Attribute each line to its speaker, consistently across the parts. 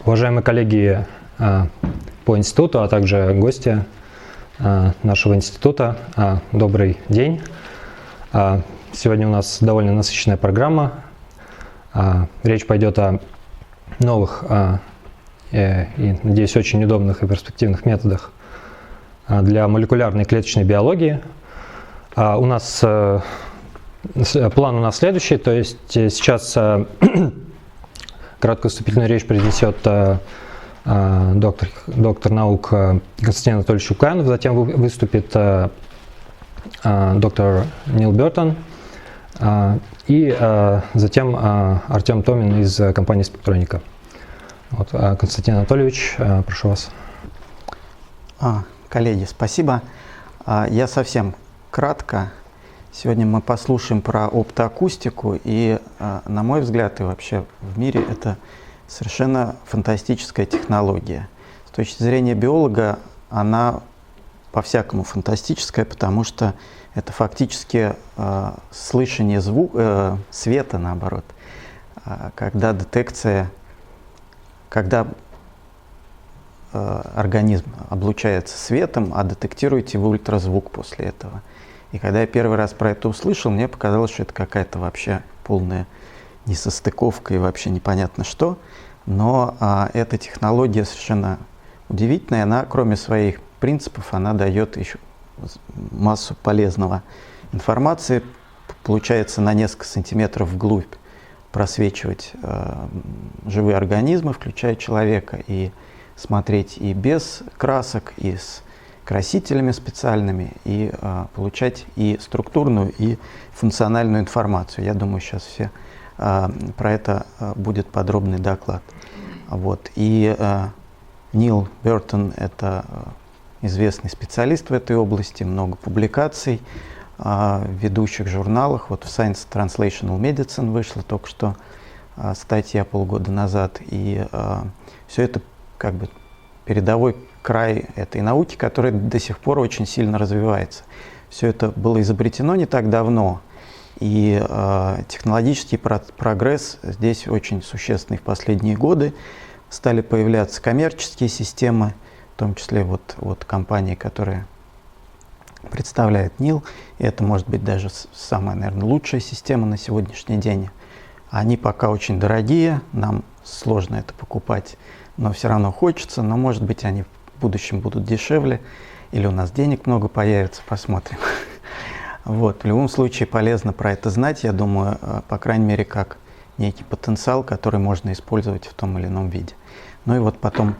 Speaker 1: Уважаемые коллеги по институту, а также гости нашего института, добрый день. Сегодня у нас довольно насыщенная программа. Речь пойдет о новых и, надеюсь, очень удобных и перспективных методах для молекулярной клеточной биологии. У нас план у нас следующий, то есть сейчас краткую вступительную речь произнесет доктор наук Константин Анатольевич Уканов, затем выступит доктор Neal Burton и затем Артём Томин из компании «Спектроника». Вот, Константин Анатольевич, прошу вас.
Speaker 2: Коллеги, спасибо. Я совсем кратко. Сегодня мы послушаем про оптоакустику, и, на мой взгляд, и вообще в мире это совершенно фантастическая технология. С точки зрения биолога она по-всякому фантастическая, потому что это фактически слышание света, наоборот, когда организм облучается светом, а детектируете вы ультразвук после этого. И когда я первый раз про это услышал, мне показалось, что это какая-то вообще полная несостыковка и вообще непонятно что. Но эта технология совершенно удивительная. Она, кроме своих принципов, она дает еще массу полезного информации. Получается на несколько сантиметров вглубь просвечивать живые организмы, включая человека, и смотреть и без красок, и с красителями специальными, и получать и структурную, и функциональную информацию. Я думаю, сейчас все про это будет подробный доклад. Вот. И Neal Burton — это известный специалист в этой области, много публикаций в ведущих журналах. Вот в Science Translational Medicine вышла только что статья полгода назад. И все это как бы передовой край этой науки, которая до сих пор очень сильно развивается. Все это было изобретено не так давно, и технологический прогресс здесь очень существенный в последние годы. Стали появляться коммерческие системы, в том числе вот компании, которая представляет Neal. И это может быть даже самая, наверное, лучшая система на сегодняшний день. Они пока очень дорогие, нам сложно это покупать, но все равно хочется, но, может быть, они в будущем будут дешевле, или у нас денег много появится, посмотрим. Вот. В любом случае полезно про это знать, я думаю, по крайней мере, как некий потенциал, который можно использовать в том или ином виде. Ну и вот потом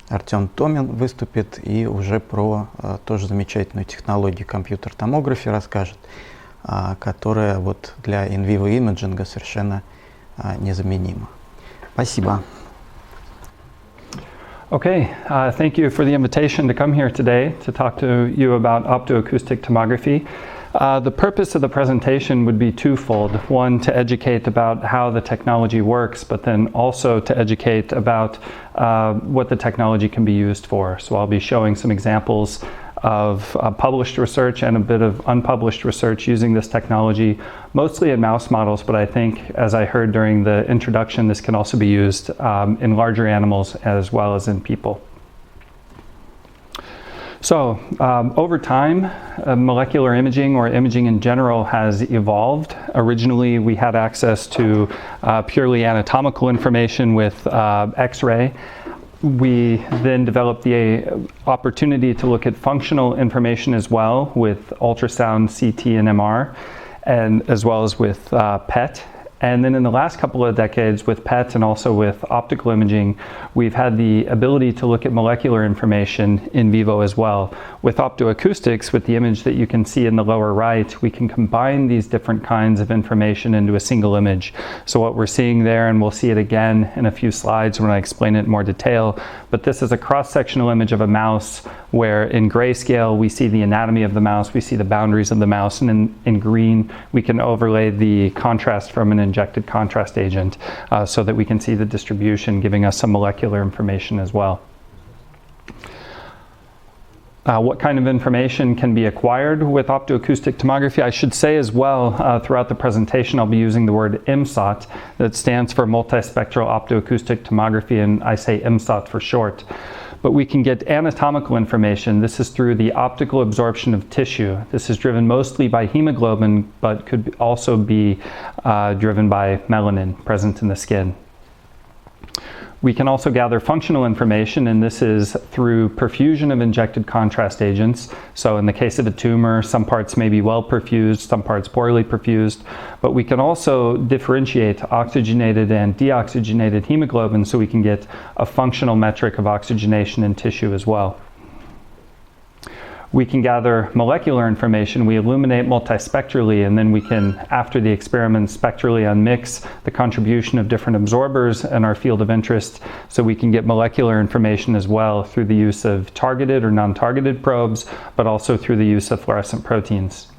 Speaker 2: Артём Томин выступит и уже про тоже замечательную технологию компьютер-томографии расскажет, которая вот для in-vivo имиджинга совершенно незаменима. Спасибо.
Speaker 3: Okay, thank you for the invitation to come here today to talk to you about optoacoustic tomography. The purpose of the presentation would be twofold. One, to educate about how the technology works, but then also to educate about what the technology can be used for. So I'll be showing some examples of published research and a bit of unpublished research using this technology, mostly in mouse models, but I think, as I heard during the introduction, this can also be used in larger animals as well as in people. So, over time, molecular imaging or imaging in general has evolved. Originally, we had access to purely anatomical information with X-ray. We then developed the opportunity to look at functional information as well with ultrasound, CT, and MR, and as well as with PET. And then in the last couple of decades with PET and also with optical imaging, we've had the ability to look at molecular information in vivo as well. With optoacoustics, with the image that you can see in the lower right, we can combine these different kinds of information into a single image. So what we're seeing there, and we'll see it again in a few slides when I explain it in more detail, but this is a cross-sectional image of a mouse where in grayscale we see the anatomy of the mouse, we see the boundaries of the mouse, and in green we can overlay the contrast from an injected contrast agent so that we can see the distribution, giving us some molecular information as well. What kind of information can be acquired with optoacoustic tomography? I should say as well, throughout the presentation, I'll be using the word MSOT, that stands for multispectral optoacoustic tomography, and I say MSOT for short. But we can get anatomical information. This is through the optical absorption of tissue. This is driven mostly by hemoglobin, but could also be driven by melanin present in the skin. We can also gather functional information, and this is through perfusion of injected contrast agents. So in the case of a tumor, some parts may be well perfused, some parts poorly perfused, but we can also differentiate oxygenated and deoxygenated hemoglobin, so we can get a functional metric of oxygenation in tissue as well. We can gather molecular information. We illuminate multispectrally, and then we can, after the experiment, spectrally unmix the contribution of different absorbers in our field of interest, so we can get molecular information as well through the use of targeted or non-targeted probes, but also through the use of fluorescent proteins.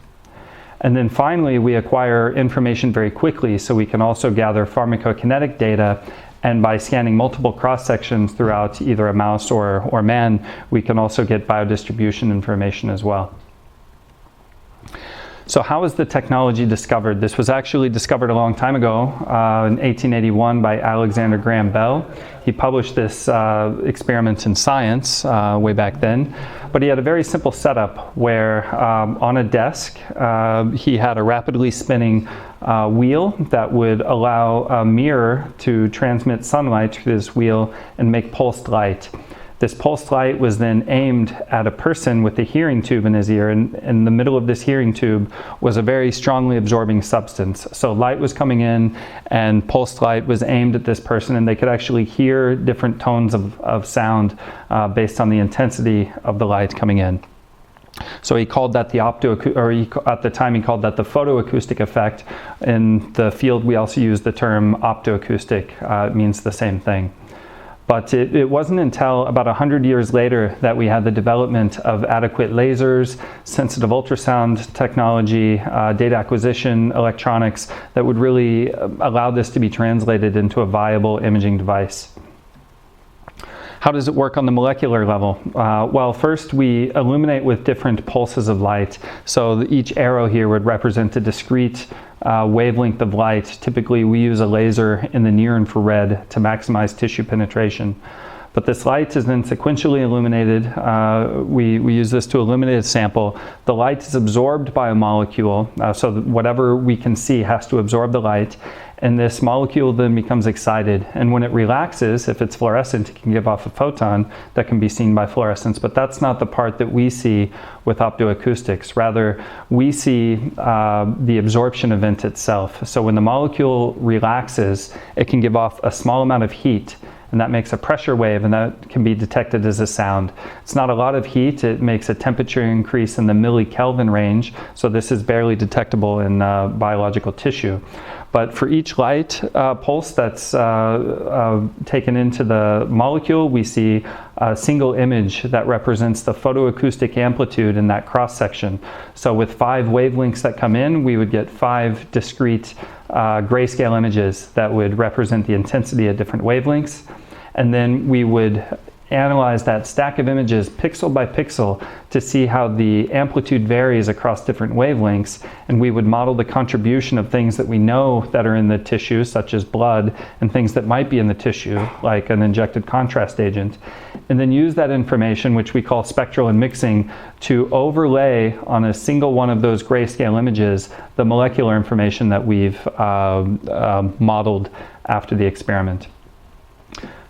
Speaker 3: And then finally, we acquire information very quickly, so we can also gather pharmacokinetic data. And by scanning multiple cross-sections throughout either a mouse or man, we can also get biodistribution information as well. So how was the technology discovered? This was actually discovered a long time ago, in 1881 by Alexander Graham Bell. He published this experiment in Science way back then. But he had a very simple setup where on a desk he had a rapidly spinning wheel that would allow a mirror to transmit sunlight through this wheel and make pulsed light. This pulsed light was then aimed at a person with a hearing tube in his ear, and in the middle of this hearing tube was a very strongly absorbing substance. So light was coming in, and pulsed light was aimed at this person, and they could actually hear different tones of sound based on the intensity of the light coming in. So he called that at the time he called that the photoacoustic effect. In the field we also use the term optoacoustic. It means the same thing. But it wasn't until about 100 years later that we had the development of adequate lasers, sensitive ultrasound technology, data acquisition, electronics, that would really allow this to be translated into a viable imaging device. How does it work on the molecular level? Well, first we illuminate with different pulses of light. So each arrow here would represent a discrete wavelength of light. Typically we use a laser in the near infrared to maximize tissue penetration. But this light is then sequentially illuminated. We use this to illuminate a sample. The light is absorbed by a molecule, so whatever we can see has to absorb the light. And this molecule then becomes excited. And when it relaxes, if it's fluorescent, it can give off a photon that can be seen by fluorescence. But that's not the part that we see with optoacoustics. Rather, we see the absorption event itself. So when the molecule relaxes, it can give off a small amount of heat. And that makes a pressure wave, and that can be detected as a sound. It's not a lot of heat. It makes a temperature increase in the millikelvin range. So this is barely detectable in biological tissue. But for each light pulse that's taken into the molecule, we see a single image that represents the photoacoustic amplitude in that cross-section. So with 5 wavelengths that come in, we would get 5 discrete grayscale images that would represent the intensity at different wavelengths. And then we would analyze that stack of images pixel by pixel to see how the amplitude varies across different wavelengths, and we would model the contribution of things that we know that are in the tissue, such as blood, and things that might be in the tissue, like an injected contrast agent, and then use that information, which we call spectral unmixing, to overlay on a single one of those grayscale images the molecular information that we've modeled after the experiment.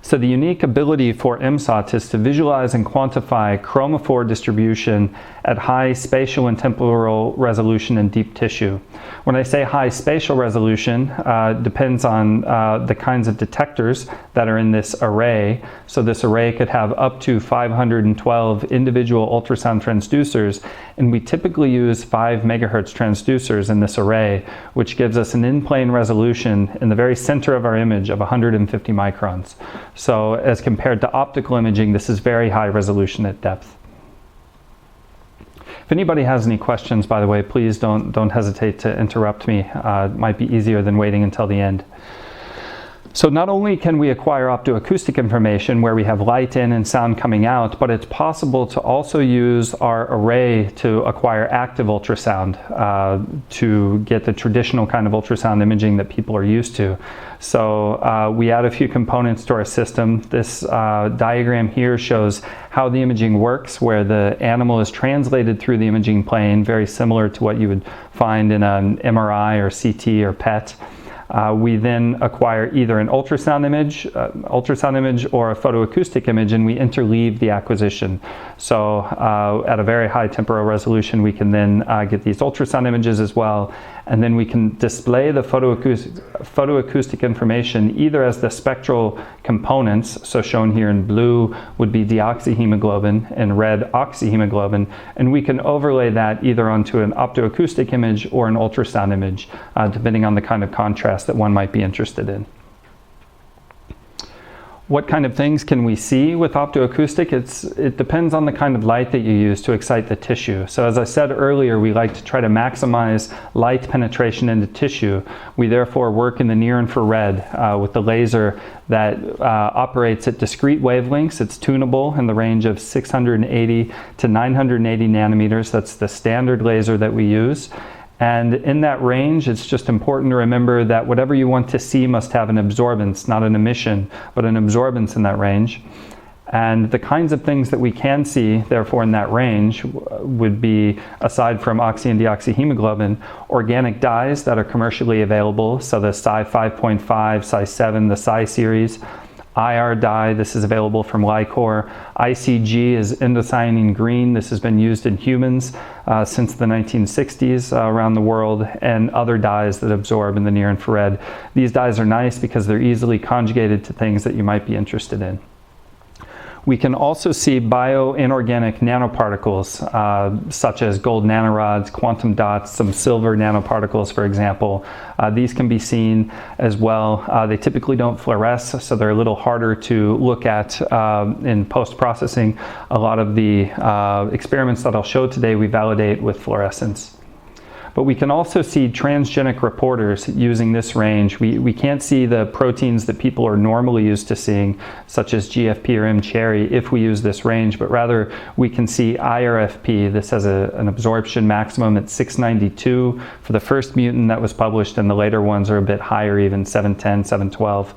Speaker 3: So the unique ability for MSOT is to visualize and quantify chromophore distribution at high spatial and temporal resolution in deep tissue. When I say high spatial resolution, depends on the kinds of detectors that are in this array. So this array could have up to 512 individual ultrasound transducers, and we typically use 5 megahertz transducers in this array, which gives us an in-plane resolution in the very center of our image of 150 microns. So as compared to optical imaging, this is very high resolution at depth. If anybody has any questions, by the way, please don't hesitate to interrupt me. It might be easier than waiting until the end. So not only can we acquire optoacoustic information where we have light in and sound coming out, but it's possible to also use our array to acquire active ultrasound to get the traditional kind of ultrasound imaging that people are used to. So we add a few components to our system. This diagram here shows how the imaging works, where the animal is translated through the imaging plane, very similar to what you would find in an MRI or CT or PET. We then acquire either an ultrasound image or a photoacoustic image, and we interleave the acquisition. So at a very high temporal resolution, we can then get these ultrasound images as well, and then we can display the photoacoustic information either as the spectral components, so shown here in blue would be deoxyhemoglobin and red oxyhemoglobin, and we can overlay that either onto an optoacoustic image or an ultrasound image, depending on the kind of contrast that one might be interested in. What kind of things can we see with optoacoustic? It depends on the kind of light that you use to excite the tissue. So as I said earlier, we like to try to maximize light penetration into tissue. We therefore work in the near infrared with the laser that operates at discrete wavelengths. It's tunable in the range of 680 to 980 nanometers. That's the standard laser that we use. And in that range, it's just important to remember that whatever you want to see must have an absorbance, not an emission, but an absorbance in that range. And the kinds of things that we can see, therefore, in that range would be, aside from oxy and deoxyhemoglobin, organic dyes that are commercially available, so the Psi 5.5, Psi 7, the Psi series. IR dye, this is available from Lycor. ICG is indocyanine green. This has been used in humans since the 1960s around the world, and other dyes that absorb in the near infrared. These dyes are nice because they're easily conjugated to things that you might be interested in. We can also see bioinorganic nanoparticles, such as gold nanorods, quantum dots, some silver nanoparticles, for example. These can be seen as well. They typically don't fluoresce, so they're a little harder to look at in post-processing. A lot of the experiments that I'll show today we validate with fluorescence. But we can also see transgenic reporters using this range. We can't see the proteins that people are normally used to seeing, such as GFP or mCherry, if we use this range, but rather we can see IRFP. This has an absorption maximum at 692 for the first mutant that was published, and the later ones are a bit higher, even 710, 712.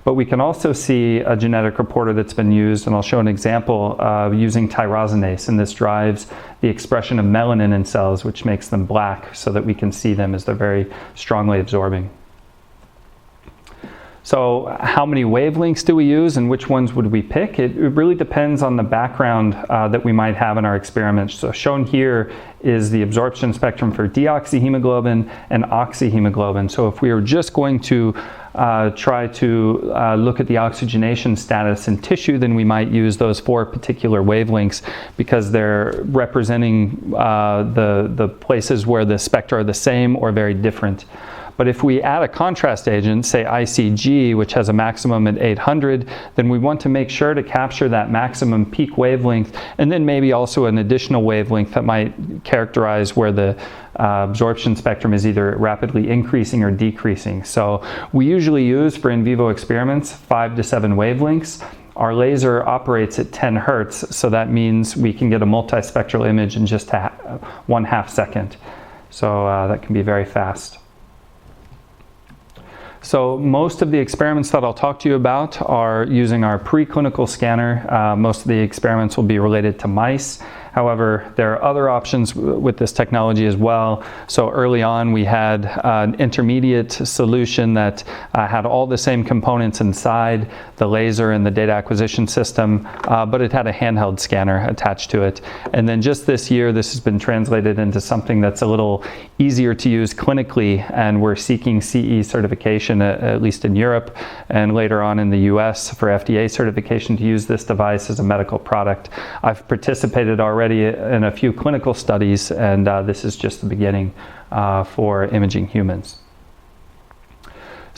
Speaker 3: But we can also see a genetic reporter that's been used, and I'll show an example using tyrosinase, and this drives the expression of melanin in cells, which makes them black so that we can see them as they're very strongly absorbing. So how many wavelengths do we use and which ones would we pick? It really depends on the background that we might have in our experiments. So shown here is the absorption spectrum for deoxyhemoglobin and oxyhemoglobin. So if we were just going to try to look at the oxygenation status in tissue, then we might use those 4 particular wavelengths because they're representing the places where the spectra are the same or very different. But if we add a contrast agent, say ICG, which has a maximum at 800, then we want to make sure to capture that maximum peak wavelength, and then maybe also an additional wavelength that might characterize where the absorption spectrum is either rapidly increasing or decreasing. So we usually use, for in vivo experiments, 5 to 7 wavelengths. Our laser operates at 10 hertz, so that means we can get a multispectral image in just 1/2 second. So that can be very fast. So most of the experiments that I'll talk to you about are using our preclinical scanner. Most of the experiments will be related to mice. However, there are other options with this technology as well. So early on we had an intermediate solution that had all the same components inside, the laser and the data acquisition system, but it had a handheld scanner attached to it. And then just this year this has been translated into something that's a little easier to use clinically, and we're seeking CE certification, at least in Europe, and later on in the US for FDA certification to use this device as a medical product. I've participated already in a few clinical studies, and this is just the beginning for imaging humans.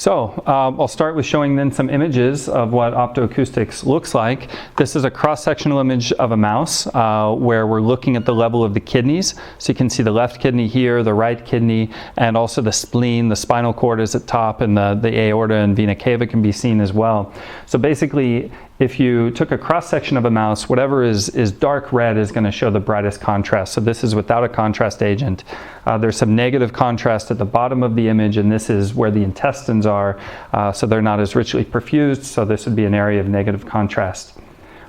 Speaker 3: So I'll start with showing then some images of what optoacoustics looks like. This is a cross-sectional image of a mouse where we're looking at the level of the kidneys. So you can see the left kidney here, the right kidney, and also the spleen, the spinal cord is at top, and the aorta and vena cava can be seen as well. So basically, if you took a cross-section of a mouse, whatever is dark red is going to show the brightest contrast. So this is without a contrast agent. There's some negative contrast at the bottom of the image, and this is where the intestines are, so they're not as richly perfused, so this would be an area of negative contrast.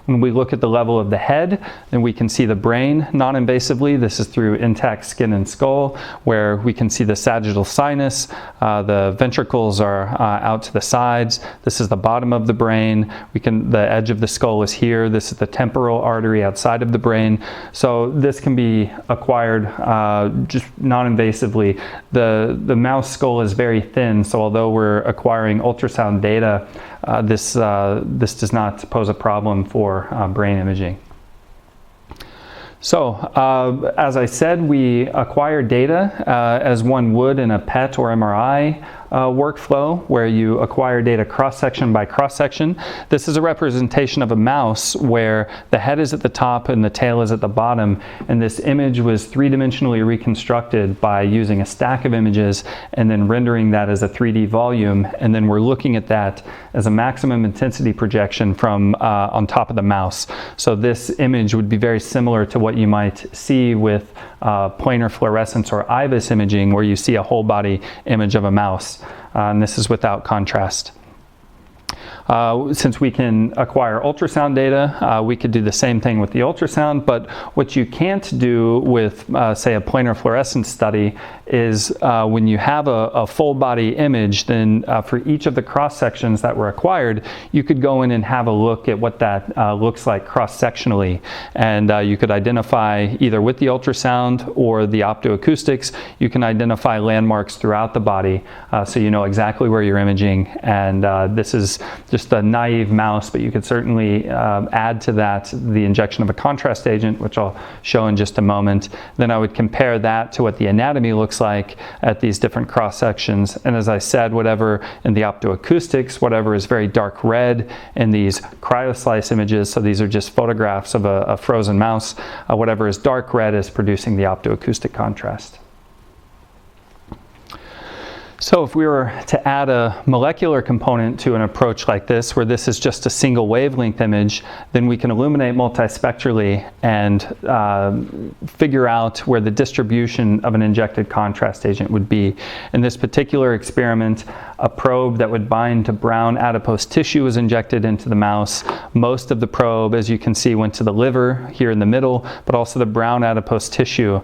Speaker 3: When we look at the level of the head, then we can see the brain non-invasively. This is through intact skin and skull, where we can see the sagittal sinus. The ventricles are out to the sides. This is the bottom of the brain. The edge of the skull is here. This is the temporal artery outside of the brain. So this can be acquired just non-invasively. The mouse skull is very thin, so although we're acquiring ultrasound data, this does not pose a problem for brain imaging. So, as I said, we acquire data as one would in a PET or MRI workflow, where you acquire data cross-section by cross-section. This is a representation of a mouse where the head is at the top and the tail is at the bottom, and this image was three-dimensionally reconstructed by using a stack of images and then rendering that as a 3D volume, and then we're looking at that as a maximum intensity projection from on top of the mouse. So this image would be very similar to what you might see with planar fluorescence or IBIS imaging, where you see a whole body image of a mouse. And this is without contrast. Since we can acquire ultrasound data, we could do the same thing with the ultrasound, but what you can't do with, say, a planar fluorescence study is when you have a full body image, then for each of the cross sections that were acquired, you could go in and have a look at what that looks like cross-sectionally. And you could identify, either with the ultrasound or the optoacoustics, you can identify landmarks throughout the body, so you know exactly where you're imaging. And this is just a naive mouse, but you could certainly add to that the injection of a contrast agent, which I'll show in just a moment. Then I would compare that to what the anatomy looks like at these different cross sections. And as I said, whatever in the optoacoustics, whatever is very dark red in these cryoslice images, so these are just photographs of a frozen mouse, whatever is dark red is producing the optoacoustic contrast. So if we were to add a molecular component to an approach like this, where this is just a single wavelength image, then we can illuminate multispectrally and figure out where the distribution of an injected contrast agent would be. In this particular experiment, a probe that would bind to brown adipose tissue was injected into the mouse. Most of the probe, as you can see, went to the liver here in the middle, but also the brown adipose tissue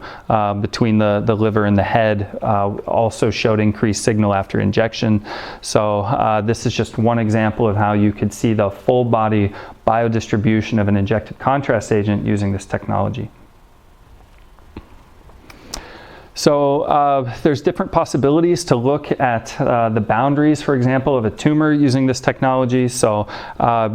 Speaker 3: between the liver and the head also showed increased signal after injection. So this is just one example of how you could see the full body biodistribution of an injected contrast agent using this technology. So there's different possibilities to look at the boundaries, for example, of a tumor using this technology. So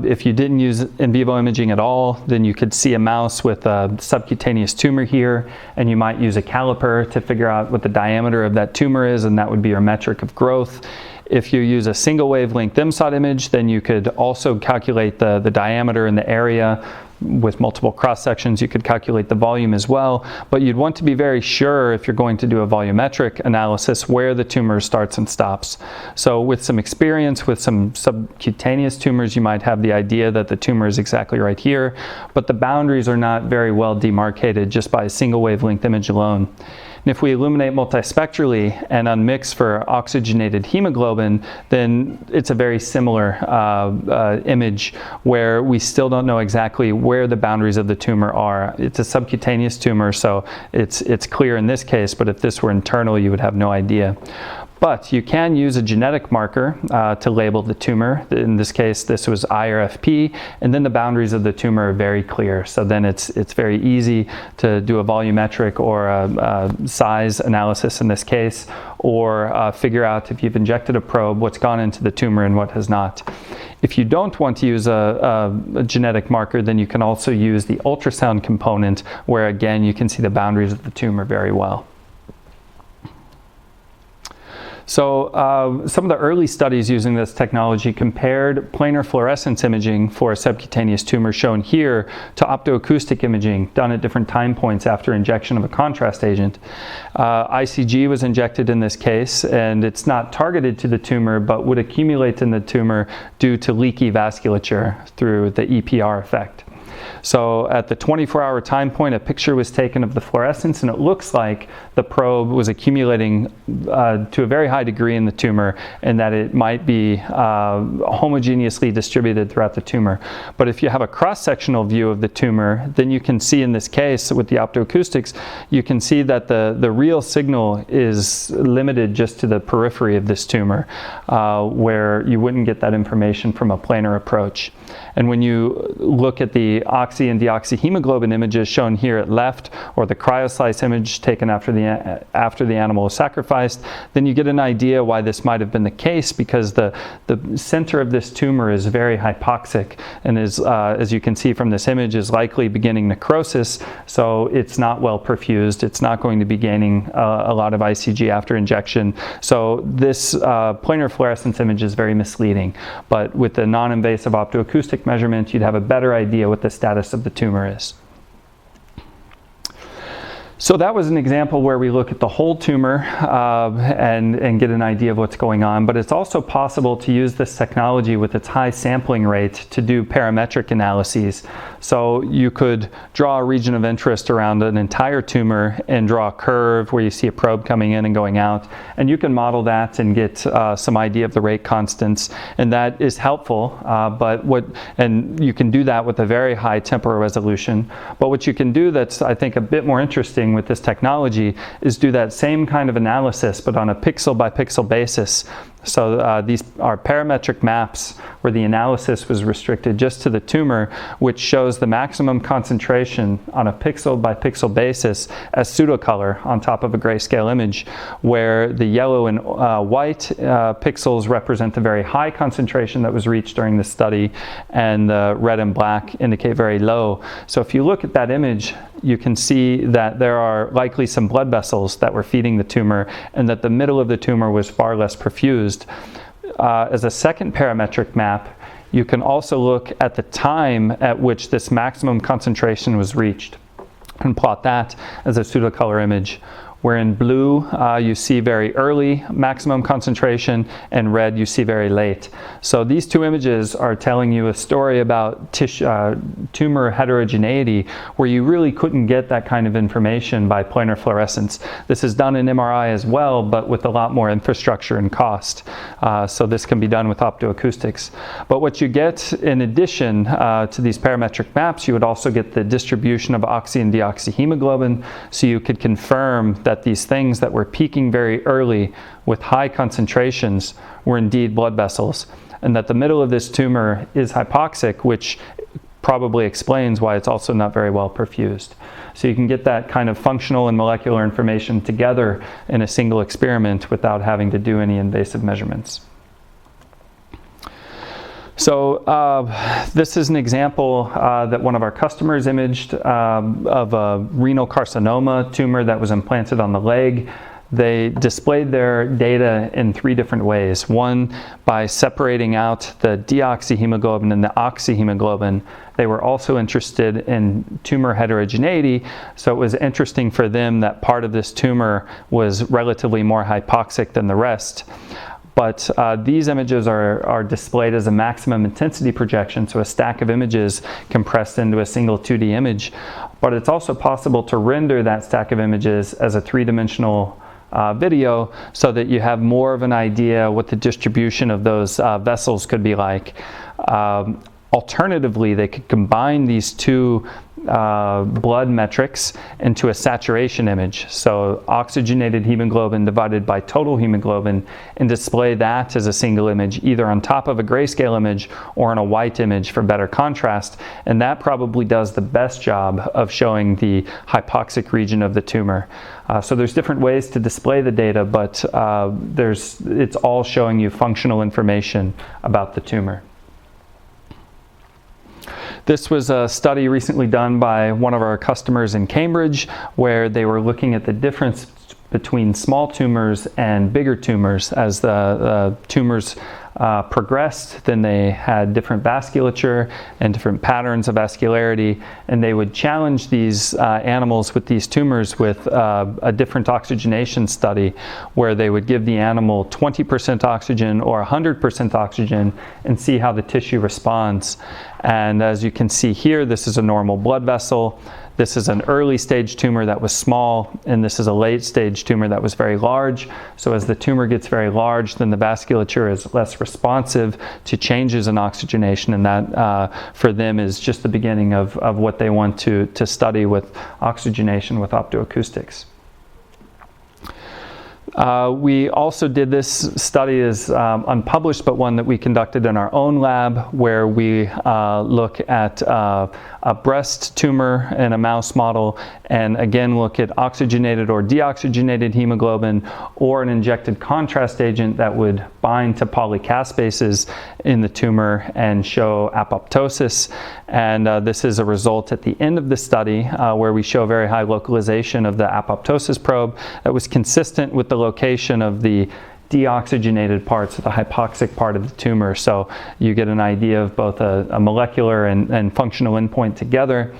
Speaker 3: if you didn't use in vivo imaging at all, then you could see a mouse with a subcutaneous tumor here, and you might use a caliper to figure out what the diameter of that tumor is, and that would be your metric of growth. If you use a single wavelength MSOT image, then you could also calculate the diameter and the area. With multiple cross sections, you could calculate the volume as well, but you'd want to be very sure, if you're going to do a volumetric analysis, where the tumor starts and stops. So with some experience with some subcutaneous tumors, you might have the idea that the tumor is exactly right here, but the boundaries are not very well demarcated just by a single wavelength image alone. And if we illuminate multispectrally and unmix for oxygenated hemoglobin, then it's a very similar image where we still don't know exactly where the boundaries of the tumor are. It's a subcutaneous tumor, so it's clear in this case, but if this were internal, you would have no idea. But you can use a genetic marker to label the tumor. In this case, this was IRFP, and then the boundaries of the tumor are very clear. So then it's very easy to do a volumetric or a size analysis in this case, or figure out, if you've injected a probe, what's gone into the tumor and what has not. If you don't want to use a genetic marker, then you can also use the ultrasound component, where again you can see the boundaries of the tumor very well. So some of the early studies using this technology compared planar fluorescence imaging for a subcutaneous tumor shown here to optoacoustic imaging done at different time points after injection of a contrast agent. ICG was injected in this case, and it's not targeted to the tumor but would accumulate in the tumor due to leaky vasculature through the EPR effect. So at the 24-hour time point, a picture was taken of the fluorescence, and it looks like the probe was accumulating to a very high degree in the tumor, and that it might be homogeneously distributed throughout the tumor. But if you have a cross-sectional view of the tumor, then you can see in this case with the optoacoustics, you can see that the real signal is limited just to the periphery of this tumor, where you wouldn't get that information from a planar approach. And when you look at the oxy and deoxyhemoglobin images shown here at left, or the cryoslice image taken after the animal was sacrificed, then you get an idea why this might have been the case, because the center of this tumor is very hypoxic and is, as you can see from this image, is likely beginning necrosis, so it's not well perfused. It's not going to be gaining a lot of ICG after injection. So this planar fluorescence image is very misleading, but with the non-invasive optoacoustic measurement, you'd have a better idea what the status of the tumor is. So that was an example where we look at the whole tumor and get an idea of what's going on, but it's also possible to use this technology with its high sampling rate to do parametric analyses. So you could draw a region of interest around an entire tumor and draw a curve where you see a probe coming in and going out, and you can model that and get some idea of the rate constants, and that is helpful, and you can do that with a very high temporal resolution. But what you can do that's, I think, a bit more interesting with this technology is do that same kind of analysis but on a pixel by pixel basis. So these are parametric maps where the analysis was restricted just to the tumor, which shows the maximum concentration on a pixel by pixel basis as pseudocolor on top of a grayscale image, where the yellow and white pixels represent the very high concentration that was reached during the study, and the red and black indicate very low. So if you look at that image, you can see that there are likely some blood vessels that were feeding the tumor, and that the middle of the tumor was far less perfused. As a second parametric map, you can also look at the time at which this maximum concentration was reached and plot that as a pseudocolor image, where in blue you see very early maximum concentration, and red you see very late. So these two images are telling you a story about tumor heterogeneity, where you really couldn't get that kind of information by planar fluorescence. This is done in MRI as well, but with a lot more infrastructure and cost. So this can be done with optoacoustics. But what you get in addition to these parametric maps, you would also get the distribution of oxy and deoxyhemoglobin, so you could confirm that these things that were peaking very early with high concentrations were indeed blood vessels, and that the middle of this tumor is hypoxic, which probably explains why it's also not very well perfused. So you can get that kind of functional and molecular information together in a single experiment without having to do any invasive measurements. So this is an example that one of our customers imaged of a renal carcinoma tumor that was implanted on the leg. They displayed their data in three different ways. One, by separating out the deoxyhemoglobin and the oxyhemoglobin. They were also interested in tumor heterogeneity, so it was interesting for them that part of this tumor was relatively more hypoxic than the rest. But these images are displayed as a maximum intensity projection, so a stack of images compressed into a single 2D image. But it's also possible to render that stack of images as a three-dimensional video, so that you have more of an idea what the distribution of those vessels could be like. Alternatively, they could combine these two blood metrics into a saturation image, so oxygenated hemoglobin divided by total hemoglobin, and display that as a single image, either on top of a grayscale image or in a white image for better contrast, and that probably does the best job of showing the hypoxic region of the tumor. So there's different ways to display the data, but it's all showing you functional information about the tumor. This was a study recently done by one of our customers in Cambridge, where they were looking at the difference between small tumors and bigger tumors. As the tumors progressed, then they had different vasculature and different patterns of vascularity, and they would challenge these animals with these tumors with a different oxygenation study, where they would give the animal 20% oxygen or 100% oxygen and see how the tissue responds. And as you can see here, this is a normal blood vessel. This is an early stage tumor that was small, and this is a late stage tumor that was very large. So as the tumor gets very large, then the vasculature is less responsive to changes in oxygenation, and that for them is just the beginning of what they want to study with oxygenation with optoacoustics. We also did this study is unpublished, but one that we conducted in our own lab, where we look at a breast tumor in a mouse model, and again look at oxygenated or deoxygenated hemoglobin, or an injected contrast agent that would bind to polycaspases in the tumor and show apoptosis. And this is a result at the end of the study, where we show very high localization of the apoptosis probe that was consistent with the location of the deoxygenated parts of the hypoxic part of the tumor. So you get an idea of both a molecular and functional endpoint together.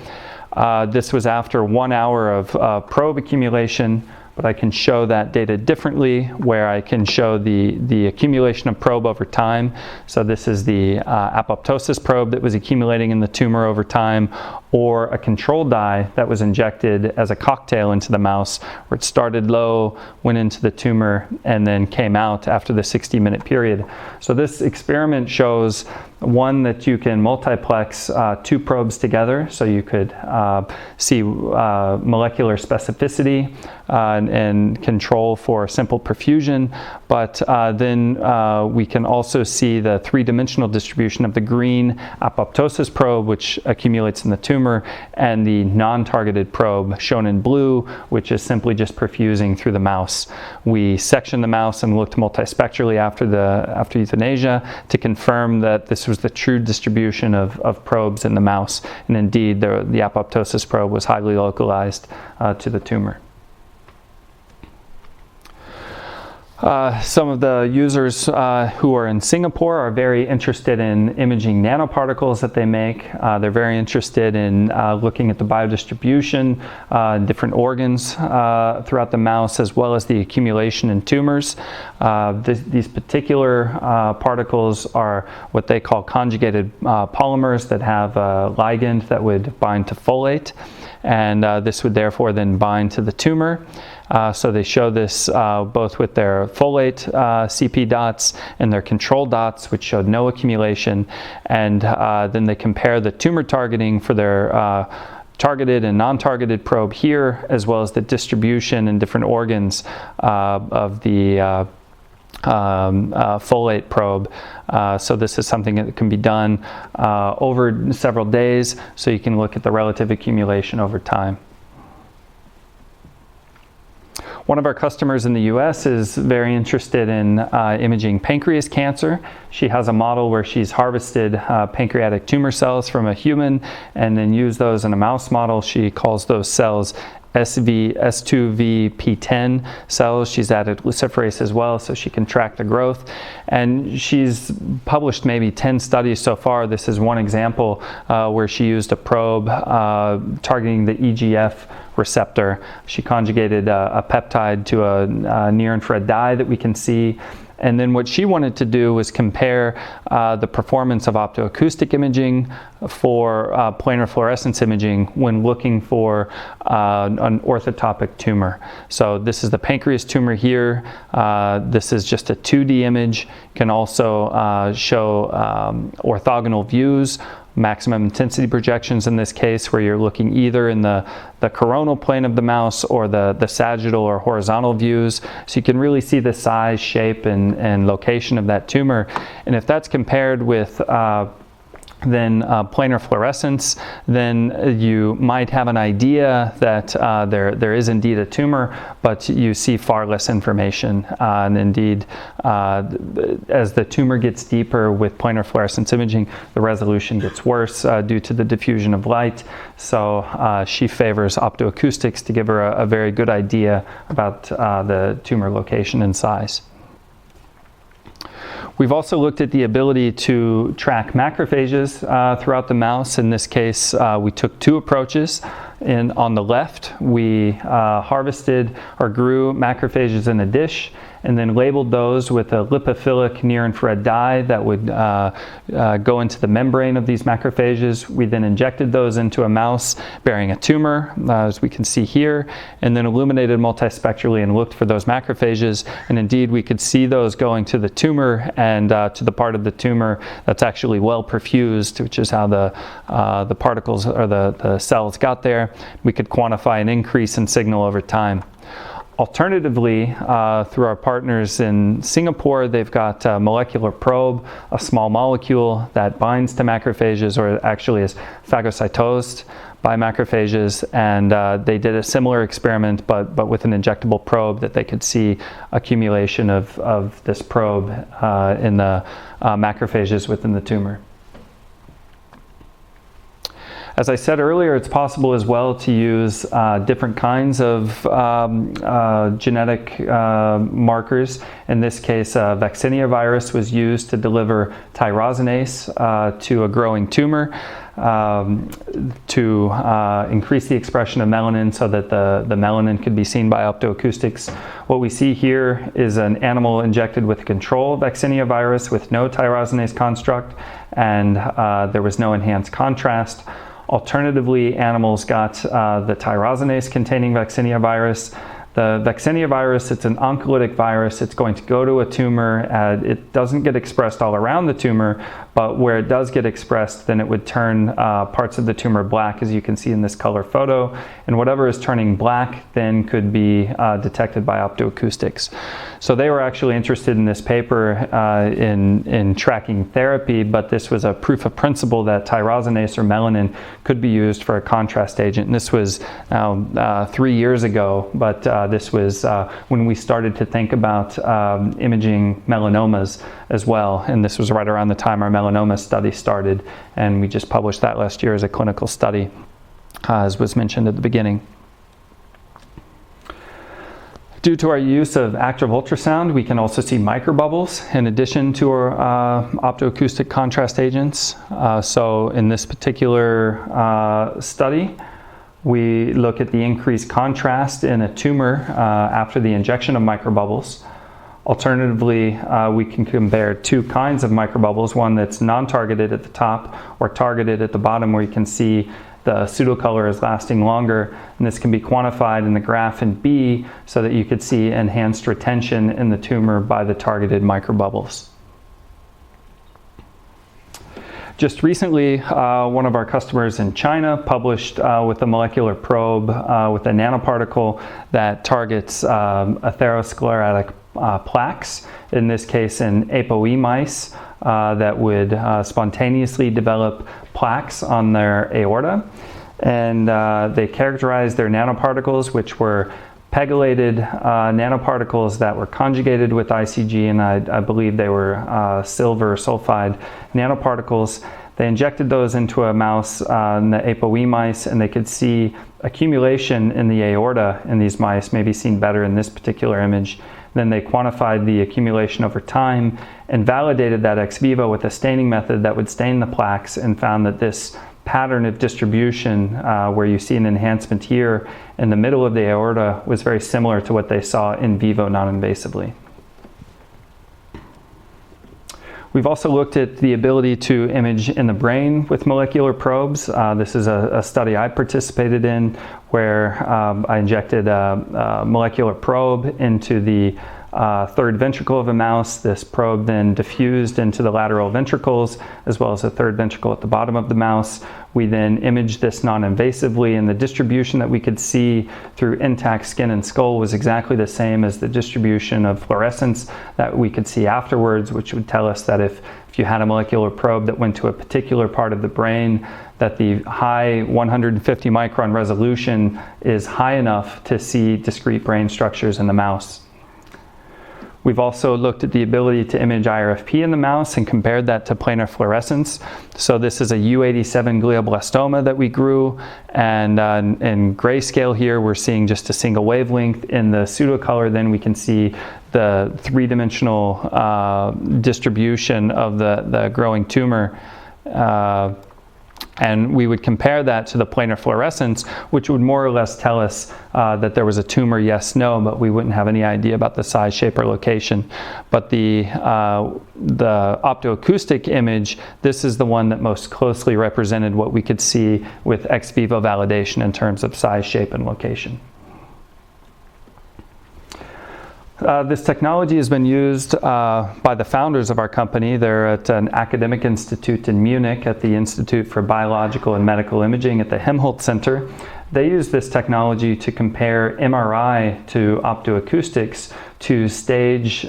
Speaker 3: This was after 1 hour of probe accumulation, but I can show that data differently, where I can show the accumulation of probe over time. So this is the apoptosis probe that was accumulating in the tumor over time, or a control dye that was injected as a cocktail into the mouse, where it started low, went into the tumor, and then came out after the 60-minute period. So this experiment shows, one, that you can multiplex two probes together, so you could see molecular specificity and control for simple perfusion, but then we can also see the three-dimensional distribution of the green apoptosis probe, which accumulates in the tumor, and the non-targeted probe shown in blue, which is simply just perfusing through the mouse. We sectioned the mouse and looked multispectrally after euthanasia to confirm that this was the true distribution of probes in the mouse, and indeed the apoptosis probe was highly localized to the tumor. Some of the users who are in Singapore are very interested in imaging nanoparticles that they make. They're very interested in looking at the biodistribution, different organs throughout the mouse, as well as the accumulation in tumors. These particular particles are what they call conjugated polymers that have a ligand that would bind to folate, and this would therefore then bind to the tumor. So they show this both with their folate CP dots and their control dots, which showed no accumulation, and then they compare the tumor targeting for their targeted and non-targeted probe here, as well as the distribution in different organs of the folate probe. So this is something that can be done over several days, so you can look at the relative accumulation over time. One of our customers in the US is very interested in imaging pancreas cancer. She has a model where she's harvested pancreatic tumor cells from a human and then used those in a mouse model. She calls those cells S2VP10 cells. She's added luciferase as well, so she can track the growth. And she's published maybe 10 studies so far. This is one example where she used a probe targeting the EGF receptor. She conjugated a peptide to a near-infrared dye that we can see. And then what she wanted to do was compare the performance of optoacoustic imaging for planar fluorescence imaging when looking for an orthotopic tumor. So this is the pancreas tumor here. This is just a 2D image. You can also show orthogonal views, maximum intensity projections in this case, where you're looking either in the coronal plane of the mouse or the sagittal or horizontal views, so you can really see the size, shape, and location of that tumor. And if that's compared with than planar fluorescence, then you might have an idea that there is indeed a tumor, but you see far less information. And indeed, as the tumor gets deeper with planar fluorescence imaging, the resolution gets worse due to the diffusion of light. So she favors optoacoustics to give her a very good idea about the tumor location and size. We've also looked at the ability to track macrophages throughout the mouse. In this case, we took two approaches. On the left, we harvested or grew macrophages in a dish and then labeled those with a lipophilic near-infrared dye that would go into the membrane of these macrophages. We then injected those into a mouse bearing a tumor, as we can see here, and then illuminated multispectrally and looked for those macrophages. And indeed, we could see those going to the tumor and to the part of the tumor that's actually well perfused, which is how the particles or the cells got there. We could quantify an increase in signal over time. Alternatively, through our partners in Singapore, they've got a molecular probe, a small molecule that binds to macrophages, or actually is phagocytosed by macrophages, and they did a similar experiment, but with an injectable probe, that they could see accumulation of this probe in the macrophages within the tumor. As I said earlier, it's possible as well to use different kinds of genetic markers. In this case, vaccinia virus was used to deliver tyrosinase to a growing tumor to increase the expression of melanin so that the melanin could be seen by optoacoustics. What we see here is an animal injected with a control vaccinia virus with no tyrosinase construct, and there was no enhanced contrast. Alternatively, animals got the tyrosinase containing vaccinia virus. The vaccinia virus, it's an oncolytic virus. It's going to go to a tumor. It doesn't get expressed all around the tumor, but where it does get expressed, then it would turn parts of the tumor black, as you can see in this color photo. And whatever is turning black then could be detected by optoacoustics. So they were actually interested in this paper in tracking therapy, but this was a proof of principle that tyrosinase or melanin could be used for a contrast agent. And this was 3 years ago, but this was when we started to think about imaging melanomas as well. And this was right around the time our melanoma study started. And we just published that last year as a clinical study, as was mentioned at the beginning. Due to our use of active ultrasound, we can also see microbubbles in addition to our optoacoustic contrast agents. So in this particular study, we look at the increased contrast in a tumor after the injection of microbubbles. Alternatively, we can compare two kinds of microbubbles, one that's non-targeted at the top or targeted at the bottom, where you can see the pseudocolor is lasting longer, and this can be quantified in the graph in B so that you could see enhanced retention in the tumor by the targeted microbubbles. Just recently, one of our customers in China published with a molecular probe with a nanoparticle that targets atherosclerotic plaques, in this case in ApoE mice, that would spontaneously develop plaques on their aorta. And they characterized their nanoparticles, which were pegylated nanoparticles that were conjugated with ICG, and I believe they were silver sulfide nanoparticles. They injected those into a mouse, in the ApoE mice, and they could see accumulation in the aorta in these mice, maybe seen better in this particular image. Then they quantified the accumulation over time and validated that ex vivo with a staining method that would stain the plaques, and found that this pattern of distribution, where you see an enhancement here in the middle of the aorta, was very similar to what they saw in vivo non-invasively. We've also looked at the ability to image in the brain with molecular probes. This is a study I participated in, where I injected a molecular probe into the third ventricle of a mouse. This probe then diffused into the lateral ventricles, as well as the third ventricle at the bottom of the mouse. We then imaged this non-invasively, and the distribution that we could see through intact skin and skull was exactly the same as the distribution of fluorescence that we could see afterwards, which would tell us that if you had a molecular probe that went to a particular part of the brain, that the high 150 micron resolution is high enough to see discrete brain structures in the mouse. We've also looked at the ability to image IRFP in the mouse and compared that to planar fluorescence. So this is a U87 glioblastoma that we grew, and in grayscale here we're seeing just a single wavelength. In the pseudocolor then we can see the three-dimensional distribution of the growing tumor. And we would compare that to the planar fluorescence, which would more or less tell us that there was a tumor, yes, no, but we wouldn't have any idea about the size, shape, or location. But the optoacoustic image, this is the one that most closely represented what we could see with ex vivo validation in terms of size, shape, and location. This technology has been used by the founders of our company. They're at an academic institute in Munich at the Institute for Biological and Medical Imaging at the Helmholtz Center. They use this technology to compare MRI to optoacoustics to stage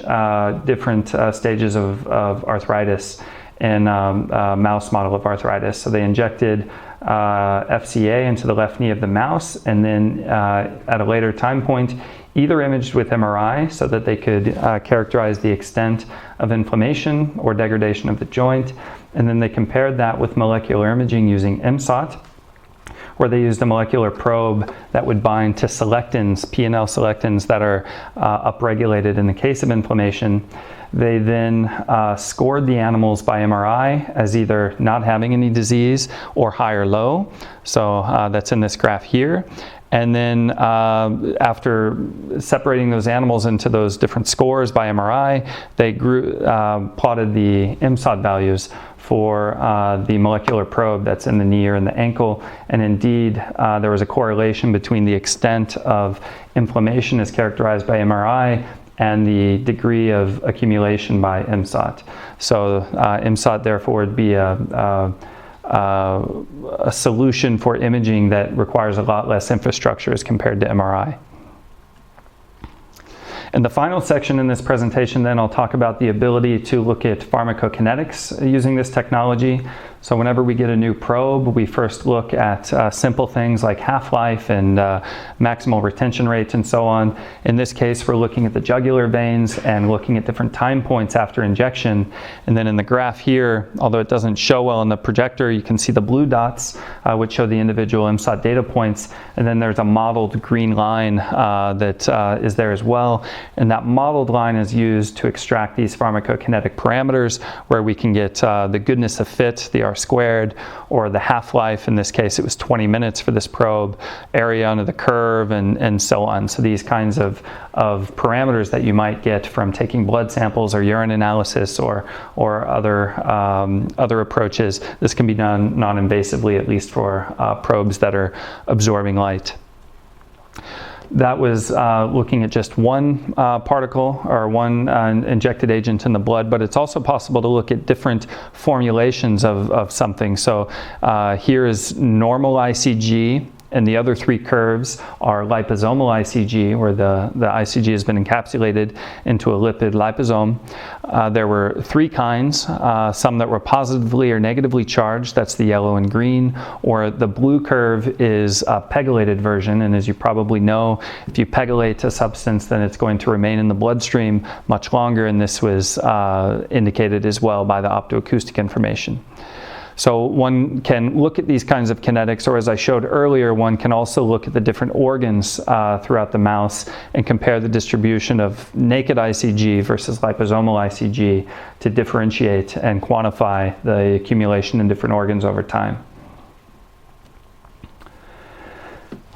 Speaker 3: different stages of arthritis in a mouse model of arthritis. So they injected FCA into the left knee of the mouse, and then at a later time point either imaged with MRI so that they could characterize the extent of inflammation or degradation of the joint, and then they compared that with molecular imaging using MSOT, where they used a molecular probe that would bind to selectins, PNL selectins that are upregulated in the case of inflammation. They then scored the animals by MRI as either not having any disease or high or low. So that's in this graph here. And then after separating those animals into those different scores by MRI, they plotted the MSOT values for the molecular probe that's in the knee or in the ankle. And indeed, there was a correlation between the extent of inflammation as characterized by MRI and the degree of accumulation by MSOT. So MSOT therefore would be a solution for imaging that requires a lot less infrastructure as compared to MRI. In the final section in this presentation, then I'll talk about the ability to look at pharmacokinetics using this technology. So whenever we get a new probe, we first look at simple things like half-life and maximal retention rates and so on. In this case, we're looking at the jugular veins and looking at different time points after injection. And then in the graph here, although it doesn't show well in the projector, you can see the blue dots, which show the individual MSOT data points. And then there's a modeled green line that is there as well. And that modeled line is used to extract these pharmacokinetic parameters, where we can get the goodness of fit, the R squared, or the half-life. In this case, it was 20 minutes for this probe, area under the curve, and so on. So these kinds of parameters that you might get from taking blood samples or urine analysis or other approaches, this can be done non-invasively, at least for probes that are absorbing light. That was looking at just one particle or one injected agent in the blood, but it's also possible to look at different formulations of something. So here is normal ICG, and the other three curves are liposomal ICG, where the ICG has been encapsulated into a lipid liposome. There were three kinds, some that were positively or negatively charged, that's the yellow and green, or the blue curve is a pegylated version, and as you probably know, if you pegylate a substance, then it's going to remain in the bloodstream much longer, and this was indicated as well by the optoacoustic information. So one can look at these kinds of kinetics, or as I showed earlier, one can also look at the different organs throughout the mouse and compare the distribution of naked ICG versus liposomal ICG to differentiate and quantify the accumulation in different organs over time.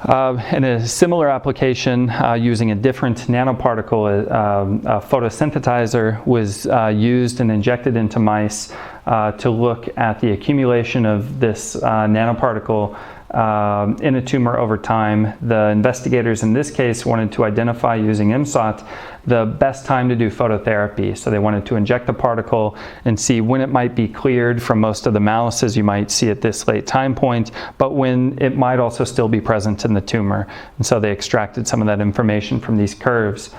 Speaker 3: In a similar application, using a different nanoparticle, a photosynthesizer was used and injected into mice to look at the accumulation of this nanoparticle in a tumor over time. The investigators in this case wanted to identify, using MSOT, the best time to do phototherapy. So they wanted to inject the particle and see when it might be cleared from most of the mouse, as you might see at this late time point, but when it might also still be present in the tumor. And so they extracted some of that information from these curves.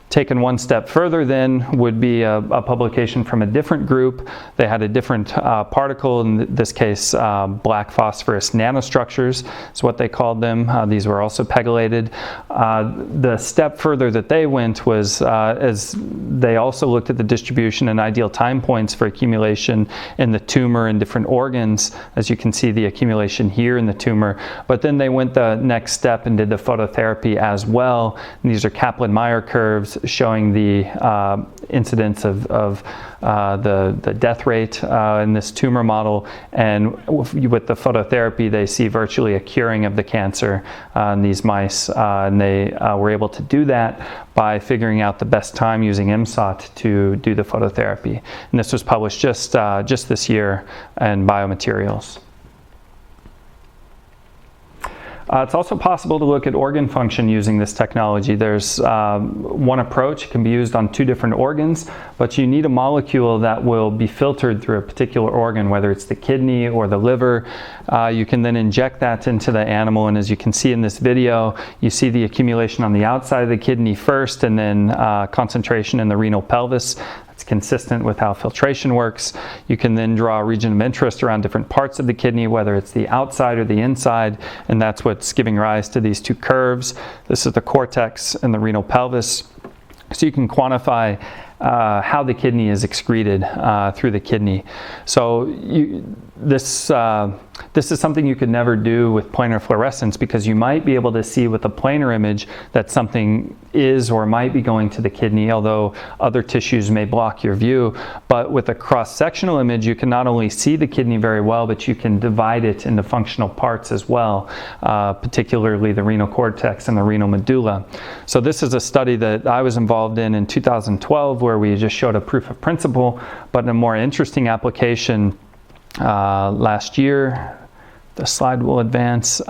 Speaker 3: Taken one step further then would be a publication from a different group. They had a different particle, in this case black phosphorus nanostructures is what they called them. These were also pegylated. The step further that they went was as they also looked at the distribution and ideal time points for accumulation in the tumor and different organs. As you can see, the accumulation here in the tumor. But then they went the next step and did the phototherapy as well. And these are Kaplan-Meier curves showing the incidence of the death rate in this tumor model, and with the phototherapy they see virtually a curing of the cancer in these mice, and they were able to do that by figuring out the best time using MSOT to do the phototherapy. And this was published just this year in Biomaterials. It's also possible to look at organ function using this technology. There's one approach. It can be used on two different organs, but you need a molecule that will be filtered through a particular organ, whether it's the kidney or the liver. You can then inject that into the animal, and as you can see in this video, you see the accumulation on the outside of the kidney first, and then concentration in the renal pelvis. It's consistent with how filtration works. You can then draw a region of interest around different parts of the kidney, whether it's the outside or the inside, and that's what's giving rise to these two curves. This is the cortex and the renal pelvis. So you can quantify how the kidney is excreted through the kidney. So this is something you could never do with planar fluorescence, because you might be able to see with a planar image that something is or might be going to the kidney, although other tissues may block your view. But with a cross-sectional image, you can not only see the kidney very well, but you can divide it into functional parts as well, particularly the renal cortex and the renal medulla. So this is a study that I was involved in 2012, where we just showed a proof of principle, but in a more interesting application last year. The slide will advance.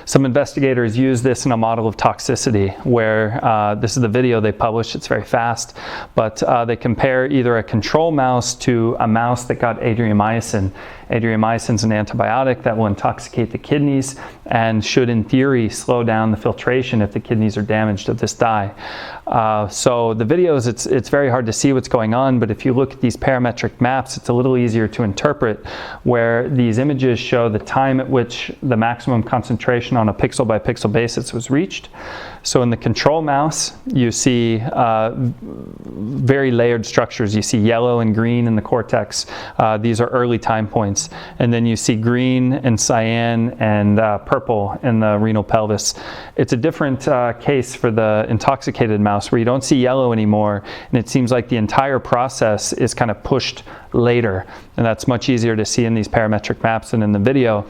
Speaker 3: Some investigators use this in a model of toxicity, where this is the video they published. It's very fast, but they compare either a control mouse to a mouse that got adriamycin. Adriamycin is an antibiotic that will intoxicate the kidneys and should, in theory, slow down the filtration if the kidneys are damaged of this dye. So the videos, it's very hard to see what's going on, but if you look at these parametric maps, it's a little easier to interpret, where these images show the time at which the maximum concentration on a pixel by pixel basis was reached. So in the control mouse, you see very layered structures. You see yellow and green in the cortex. These are early time points. And then you see green and cyan and purple in the renal pelvis. It's a different case for the intoxicated mouse, where you don't see yellow anymore, and it seems like the entire process is kind of pushed later. And that's much easier to see in these parametric maps than in the video.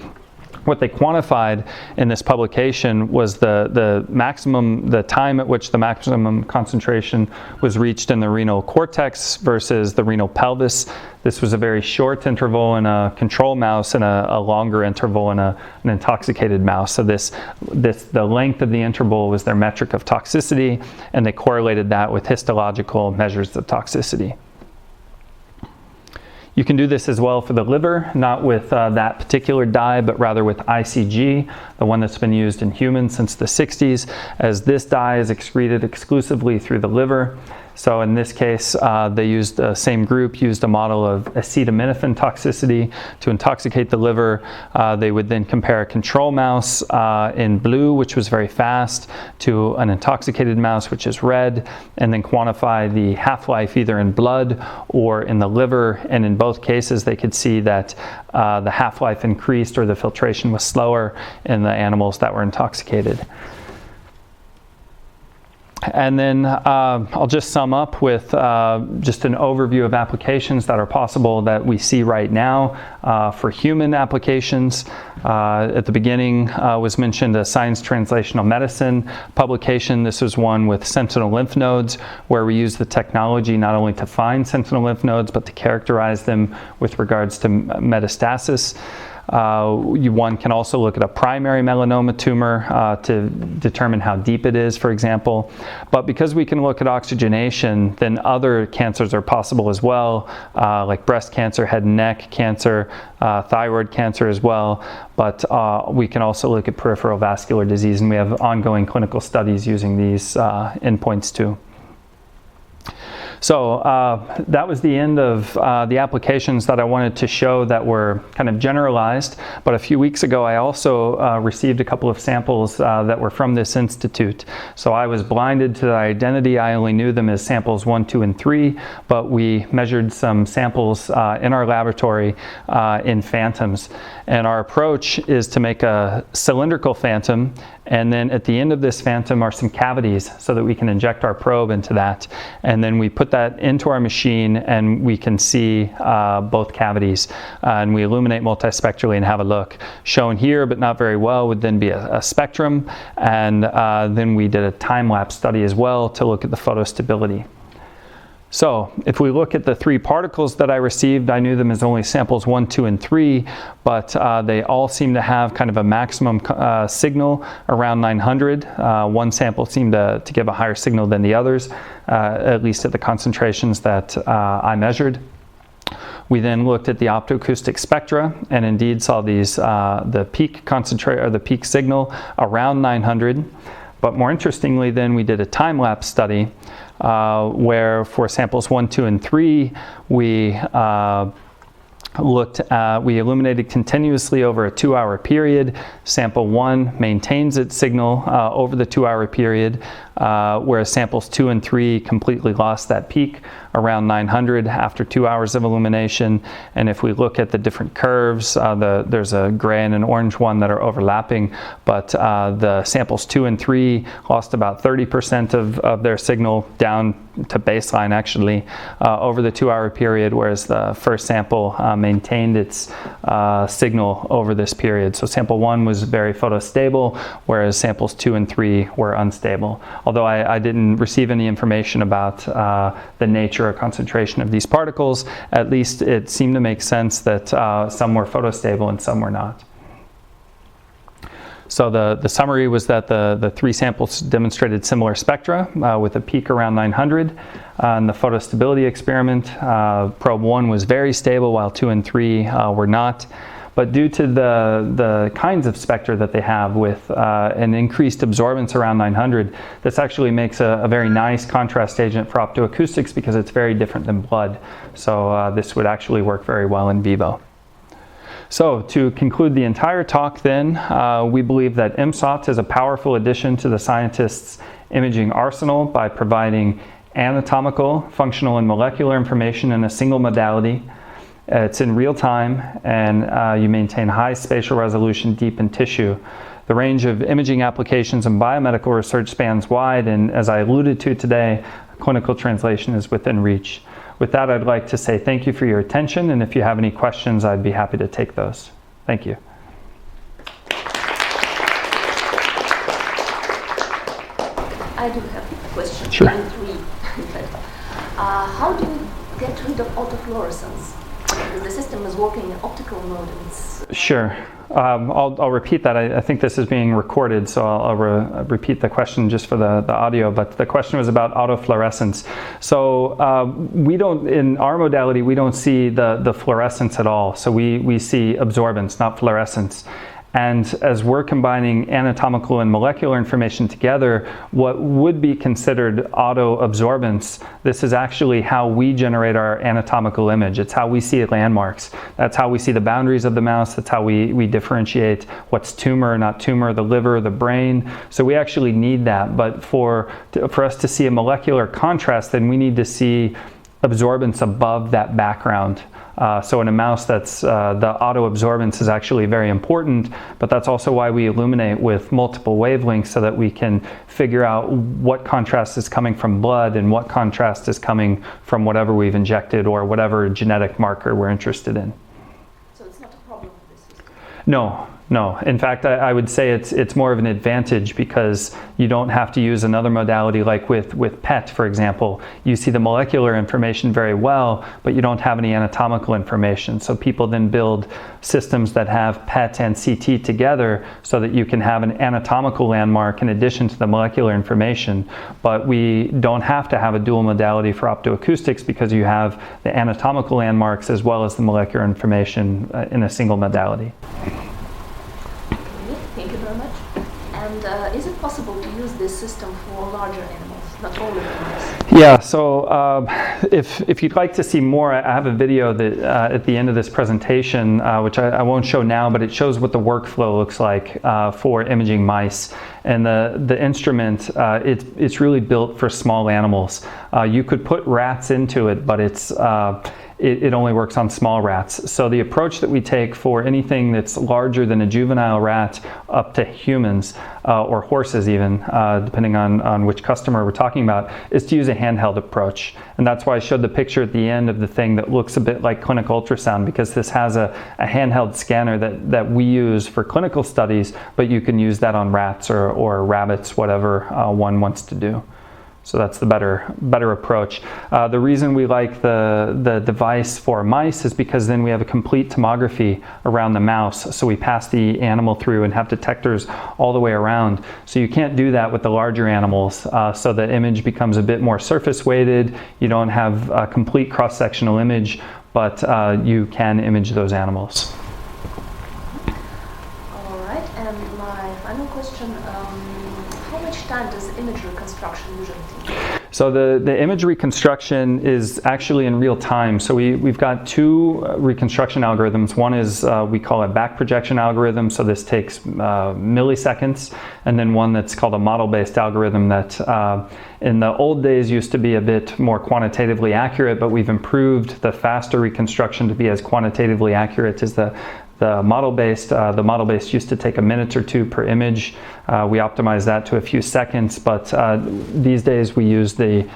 Speaker 3: What they quantified in this publication was the time at which the maximum concentration was reached in the renal cortex versus the renal pelvis. This was a very short interval in a control mouse and a longer interval in an intoxicated mouse. So the length of the interval was their metric of toxicity, and they correlated that with histological measures of toxicity. You can do this as well for the liver, not with that particular dye, but rather with ICG, the one that's been used in humans since the 60s, as this dye is excreted exclusively through the liver. So in this case, they used the same group, used a model of acetaminophen toxicity to intoxicate the liver. They would then compare a control mouse in blue, which was very fast, to an intoxicated mouse, which is red, and then quantify the half-life either in blood or in the liver. And in both cases, they could see that the half-life increased, or the filtration was slower in the animals that were intoxicated. And then I'll just sum up with just an overview of applications that are possible that we see right now for human applications. At the beginning was mentioned a Science Translational Medicine publication. This was one with sentinel lymph nodes, where we use the technology not only to find sentinel lymph nodes, but to characterize them with regards to metastasis. One can also look at a primary melanoma tumor to determine how deep it is, for example. But because we can look at oxygenation, then other cancers are possible as well, like breast cancer, head and neck cancer, thyroid cancer as well. But we can also look at peripheral vascular disease, and we have ongoing clinical studies using these endpoints too. So that was the end of the applications that I wanted to show that were kind of generalized. But a few weeks ago, I also received a couple of samples that were from this institute. So I was blinded to the identity. I only knew them as samples 1, 2, and 3, but we measured some samples in our laboratory in phantoms. And our approach is to make a cylindrical phantom, and then at the end of this phantom are some cavities so that we can inject our probe into that. And then we put that into our machine and we can see both cavities. And we illuminate multispectrally and have a look. Shown here, but not very well, would then be a spectrum. And then we did a time-lapse study as well to look at the photostability. So if we look at the 3 particles that I received, I knew them as only samples 1, 2, and 3, but they all seem to have kind of a maximum signal around 900. One sample seemed to give a higher signal than the others, at least at the concentrations that I measured. We then looked at the optoacoustic spectra and indeed saw these the peak concentrate or the peak signal around 900. But more interestingly, then we did a time-lapse study where for samples 1, 2, and 3, we we illuminated continuously over a 2-hour period. Sample 1 maintains its signal over the 2-hour period, whereas samples 2 and 3 completely lost that peak around 900 after 2 hours of illumination. And if we look at the different curves, there's a gray and an orange one that are overlapping, but the samples 2 and 3 lost about 30% of their signal down to baseline actually over the 2-hour period, whereas the first sample maintained its signal over this period. So sample 1 was very photostable, whereas samples 2 and 3 were unstable. Although I didn't receive any information about the nature or concentration of these particles, at least it seemed to make sense that some were photostable and some were not. So the summary was that the 3 samples demonstrated similar spectra with a peak around 900. In the photostability experiment, probe 1 was very stable while 2 and 3 were not. But due to the kinds of spectra that they have with an increased absorbance around 900, this actually makes a very nice contrast agent for optoacoustics because it's very different than blood. So this would actually work very well in vivo. So to conclude the entire talk then, we believe that MSOT is a powerful addition to the scientist's imaging arsenal by providing anatomical, functional, and molecular information in a single modality. It's in real time, and you maintain high spatial resolution deep in tissue. The range of imaging applications and biomedical research spans wide, and as I alluded to today, clinical translation is within reach. With that, I'd like to say thank you for your attention, and if you have any questions, I'd be happy to take those. Thank you.
Speaker 4: I do have a question.
Speaker 3: Sure.
Speaker 4: How do you get rid of autofluorescence? Because the system is working in optical mode. And it's
Speaker 3: Sure. I'll repeat that. I think this is being recorded, so I'll repeat the question just for the audio. But the question was about autofluorescence. So we don't, in our modality, we don't see the fluorescence at all. So we see absorbance, not fluorescence. And as we're combining anatomical and molecular information together, what would be considered autoabsorbance, this is actually how we generate our anatomical image. It's how we see landmarks. That's how we see the boundaries of the mouse. That's how we differentiate what's tumor, not tumor, the liver, the brain. So we actually need that. But for us to see a molecular contrast, then we need to see absorbance above that background. So in a mouse, that's the autoabsorbance is actually very important, but that's also why we illuminate with multiple wavelengths so that we can figure out what contrast is coming from blood and what contrast is coming from whatever we've injected or whatever genetic marker we're interested in.
Speaker 4: so it's not a problem with this system?
Speaker 3: No, No. In fact, I would say it's more of an advantage because you don't have to use another modality like with PET, for example. You see the molecular information very well, but you don't have any anatomical information. So people then build systems that have PET and CT together so that you can have an anatomical landmark in addition to the molecular information. But we don't have to have a dual modality for optoacoustics because you have the anatomical landmarks as well as the molecular information in a single modality.
Speaker 4: Thank you very much. And is it possible to use this system for larger animals, not only humans?
Speaker 3: Yeah, so if you'd like to see more, I have a video that at the end of this presentation, which I won't show now, but it shows what the workflow looks like for imaging mice. And the instrument, it's really built for small animals. You could put rats into it, but it only works on small rats. So the approach that we take for anything that's larger than a juvenile rat up to humans, or horses even, depending on which customer we're talking about, is to use a handheld approach. And that's why I showed the picture at the end of the thing that looks a bit like clinical ultrasound, because this has a handheld scanner that we use for clinical studies, but you can use that on rats or rabbits, whatever one wants to do. So that's the better approach. The reason we like the device for mice is because then we have a complete tomography around the mouse. So we pass the animal through and have detectors all the way around. So you can't do that with the larger animals. So the image becomes a bit more surface weighted. You don't have a complete cross-sectional image, but you can image those animals.
Speaker 4: All right, and my final question, how much time does image reconstruction usually take?
Speaker 3: So the image reconstruction is actually in real time. So we've got two reconstruction algorithms. One is we call it back projection algorithm. So this takes milliseconds. And then one that's called a model-based algorithm that in the old days used to be a bit more quantitatively accurate, but we've improved the faster reconstruction to be as quantitatively accurate as the model-based. The model-based used to take a minute or two per image. We optimized that to a few seconds, but these days we use the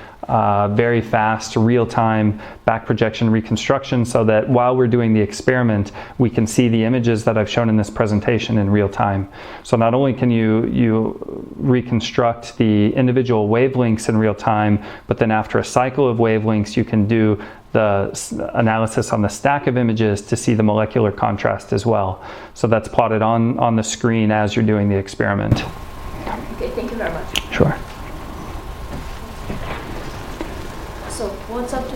Speaker 3: very fast, real-time back projection reconstruction so that while we're doing the experiment, we can see the images that I've shown in this presentation in real time. So not only can you reconstruct the individual wavelengths in real time, but then after a cycle of wavelengths, you can do the analysis on the stack of images to see the molecular contrast as well. So that's plotted on the screen as you're doing the experiment.
Speaker 4: Okay, thank you very much.
Speaker 3: Sure.
Speaker 5: So what's up to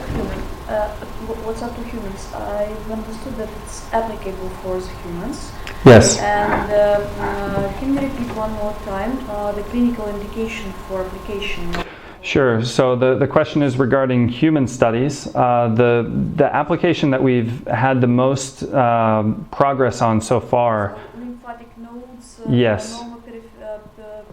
Speaker 5: humans? I've understood that it's applicable for the humans.
Speaker 3: Yes.
Speaker 5: And can you repeat one more time the clinical indication for application?
Speaker 3: Sure. So the question is regarding human studies. The application that we've had the most progress on so far.
Speaker 5: Lymphatic nodes.
Speaker 3: Yes.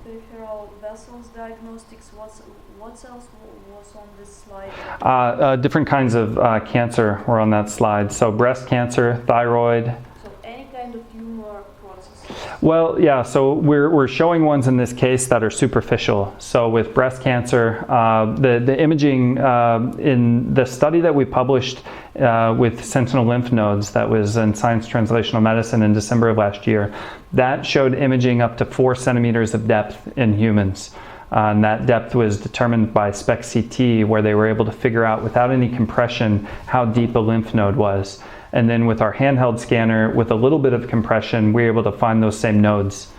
Speaker 5: Peripheral vessels diagnostics. What else was on this slide?
Speaker 3: Different kinds of cancer were on that slide. So breast cancer, thyroid.
Speaker 5: So any kind of tumor process.
Speaker 3: Well, yeah, so we're showing ones in this case that are superficial. So with breast cancer, the imaging in the study that we published with sentinel lymph nodes that was in Science Translational Medicine in December of last year, that showed imaging up to 4 centimeters of depth in humans. And that depth was determined by SPECT-CT, where they were able to figure out without any compression how deep a lymph node was. And then with our handheld scanner, with a little bit of compression, we were able to find those same nodes.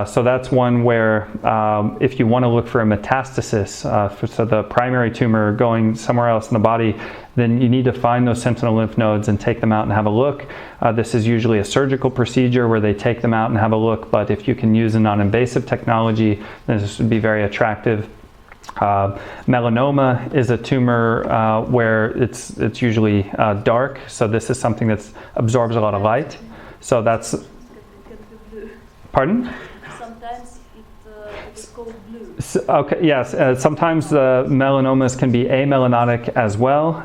Speaker 3: So that's one where if you want to look for a metastasis, so the primary tumor going somewhere else in the body, then you need to find those sentinel lymph nodes and take them out and have a look. This is usually a surgical procedure where they take them out and have a look, but if you can use a non-invasive technology, then this would be very attractive. Melanoma is a tumor where it's usually dark, so this is something that absorbs a lot of light. So that's... Pardon?
Speaker 5: Sometimes it is called blue.
Speaker 3: Okay, yes, sometimes the melanomas can be amelanotic as well,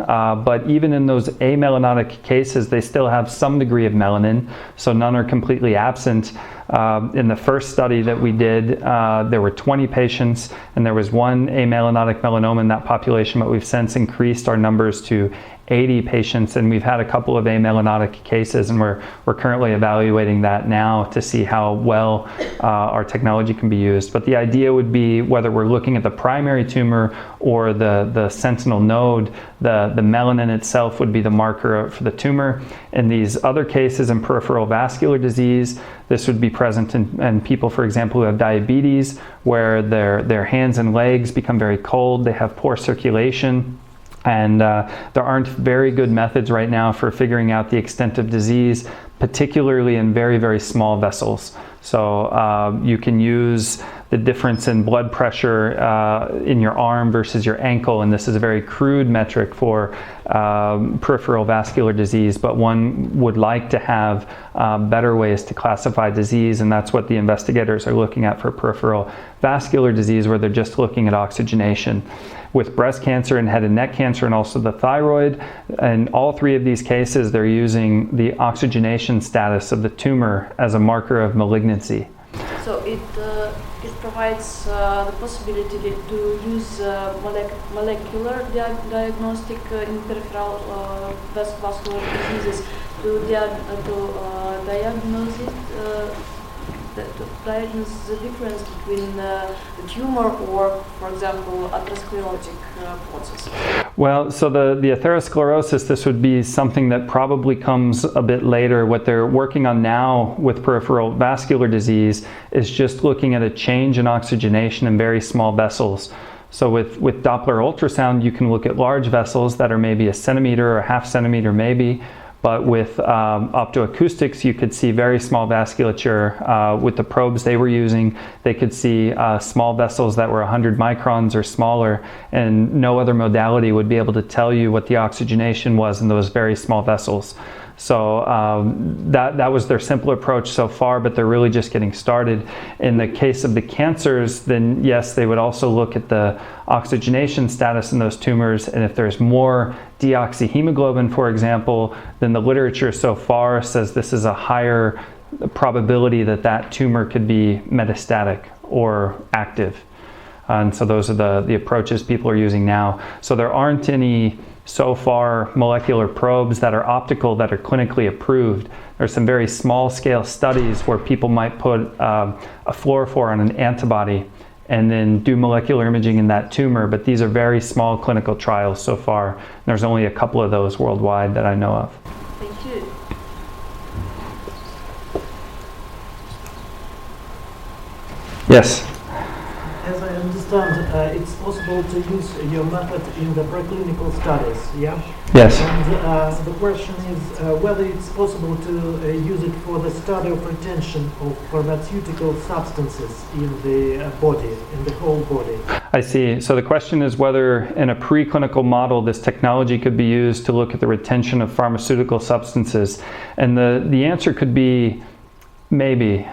Speaker 3: but even in those amelanotic cases, they still have some degree of melanin, so none are completely absent. In the first study that we did, there were 20 patients, and there was one amelanotic melanoma in that population, but we've since increased our numbers to 80 patients, and we've had a couple of amelanotic cases, and we're currently evaluating that now to see how well our technology can be used. But the idea would be, whether we're looking at the primary tumor or the sentinel node, the melanin itself would be the marker for the tumor. In these other cases, in peripheral vascular disease, this would be present in people, for example, who have diabetes, where their hands and legs become very cold, they have poor circulation. And there aren't very good methods right now for figuring out the extent of disease, particularly in very, very small vessels. So you can use the difference in blood pressure in your arm versus your ankle, and this is a very crude metric for peripheral vascular disease, but one would like to have better ways to classify disease, and that's what the investigators are looking at for peripheral vascular disease, where they're just looking at oxygenation. With breast cancer and head and neck cancer, and also the thyroid, in all three of these cases, they're using the oxygenation status of the tumor as a marker of malignancy.
Speaker 5: So it provides the possibility to use molecular diagnostic in peripheral vascular diseases to diagnose it. To diagnose the difference between the tumor or, for example, atherosclerotic process?
Speaker 3: Well, so the atherosclerosis, this would be something that probably comes a bit later. What they're working on now with peripheral vascular disease is just looking at a change in oxygenation in very small vessels. So with Doppler ultrasound, you can look at large vessels that are maybe a centimeter or a half centimeter maybe. But with optoacoustics, you could see very small vasculature. With the probes they were using, they could see small vessels that were 100 microns or smaller, and no other modality would be able to tell you what the oxygenation was in those very small vessels. So that was their simple approach so far, but they're really just getting started. In the case of the cancers, then yes, they would also look at the oxygenation status in those tumors, and if there's more deoxyhemoglobin, for example, then the literature so far says this is a higher probability that that tumor could be metastatic or active. And so those are the approaches people are using now. So there aren't any so far molecular probes that are optical that are clinically approved. There's some very small scale studies where people might put a fluorophore on an antibody and then do molecular imaging in that tumor, but these are very small clinical trials so far. There's only a couple of those worldwide that I know of.
Speaker 5: Thank you.
Speaker 3: Yes?
Speaker 6: As I understand, it's possible to use your method in the preclinical studies, yeah?
Speaker 3: Yes.
Speaker 6: And the question is whether it's possible to use it for the study of retention of pharmaceutical substances in the body, in the whole body.
Speaker 3: I see. So the question is whether in a preclinical model this technology could be used to look at the retention of pharmaceutical substances. And the answer could be maybe.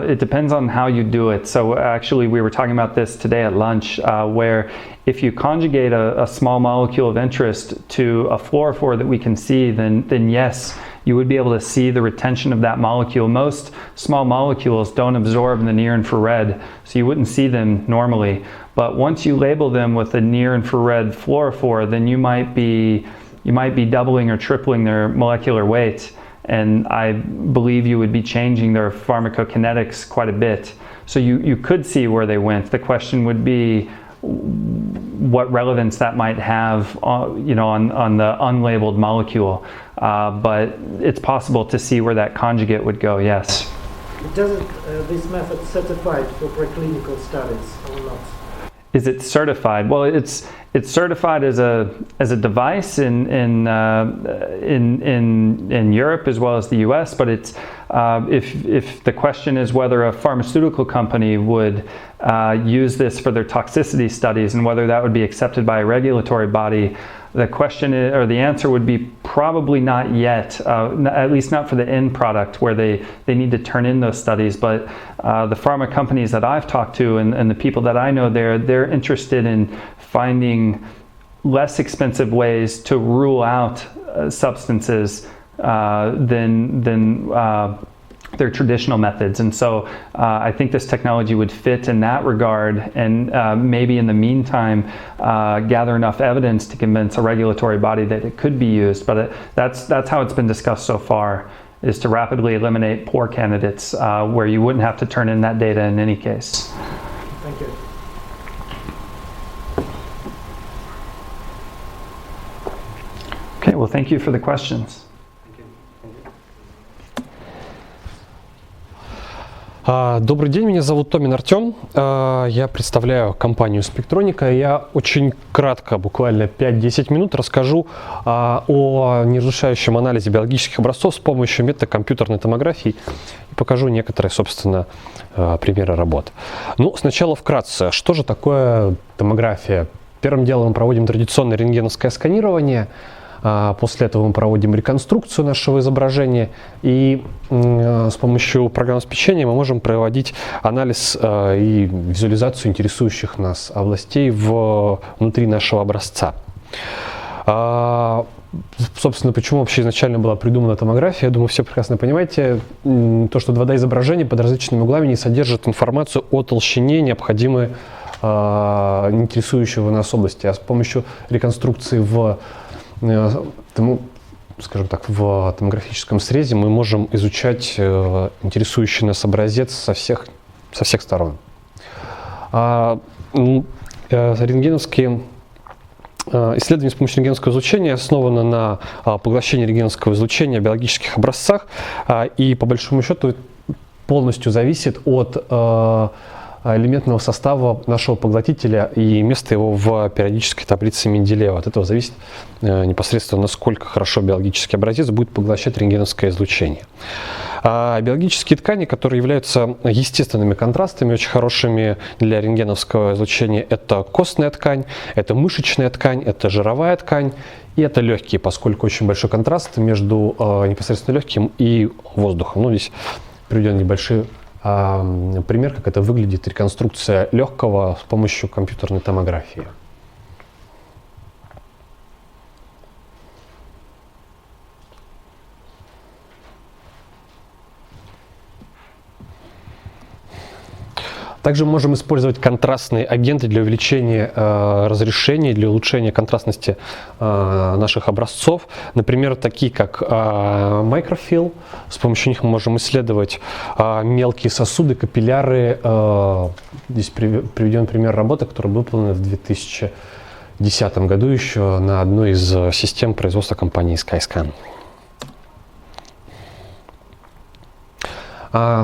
Speaker 3: It depends on how you do it. So actually we were talking about this today at lunch, where if you conjugate a small molecule of interest to a fluorophore that we can see, then yes, you would be able to see the retention of that molecule. Most small molecules don't absorb the near infrared, so you wouldn't see them normally. But once you label them with a near infrared fluorophore, then you might be doubling or tripling their molecular weight. And I believe you would be changing their pharmacokinetics quite a bit. So you could see where they went. The question would be what relevance that might have on the unlabeled molecule. But it's possible to see where that conjugate would go, yes.
Speaker 6: Doesn't this method certified for preclinical studies or not?
Speaker 3: Is it certified? Well, it's certified as a device in Europe as well as the U.S. But it's if the question is whether a pharmaceutical company would use this for their toxicity studies and whether that would be accepted by a regulatory body, the question is, or the answer would be probably not yet, at least not for the end product where they need to turn in those studies. But the pharma companies that I've talked to and the people that I know they're interested in finding less expensive ways to rule out substances than their traditional methods. And so I think this technology would fit in that regard, and maybe in the meantime gather enough evidence to convince a regulatory body that it could be used. But that's how it's been discussed so far, is to rapidly eliminate poor candidates where you wouldn't have to turn in that data in any case.
Speaker 6: Thank you.
Speaker 3: Okay, well, thank you for the questions.
Speaker 7: Добрый день, меня зовут Томин Артём, я представляю компанию Спектроника. Я очень кратко, буквально 5-10 минут, расскажу о неразрушающем анализе биологических образцов с помощью метода компьютерной томографии и покажу некоторые, собственно, примеры работ. Ну, сначала вкратце, что же такое томография? Первым делом мы проводим традиционное рентгеновское сканирование. После этого мы проводим реконструкцию нашего изображения, и с помощью программного обеспечения мы можем проводить анализ и визуализацию интересующих нас областей внутри нашего образца. Собственно, почему вообще изначально была придумана томография, я думаю, все прекрасно понимаете, то, что 2D-изображение под различными углами не содержит информацию о толщине, необходимой интересующего нас области, а с помощью реконструкции скажем так, в томографическом срезе мы можем изучать интересующий нас образец со всех сторон. Исследование с помощью рентгеновского излучения основано на поглощении рентгеновского излучения в биологических образцах и, по большому счету, полностью зависит от элементного состава нашего поглотителя и места его в периодической таблице Менделеева. От этого зависит непосредственно, насколько хорошо биологический образец будет поглощать рентгеновское излучение. Биологические ткани, которые являются естественными контрастами, очень хорошими для рентгеновского излучения, это костная ткань, это мышечная ткань, это жировая ткань и это легкие, поскольку очень большой контраст между непосредственно легким и воздухом. Ну, здесь приведен небольшой пример, как это выглядит реконструкция легкого с помощью компьютерной томографии. Также мы можем использовать контрастные агенты для увеличения разрешения, для улучшения контрастности наших образцов. Например, такие как микрофилл. С помощью них мы можем исследовать мелкие сосуды, капилляры. Здесь приведен пример работы, которая была выполнена в 2010 году еще на одной из систем производства компании SkyScan.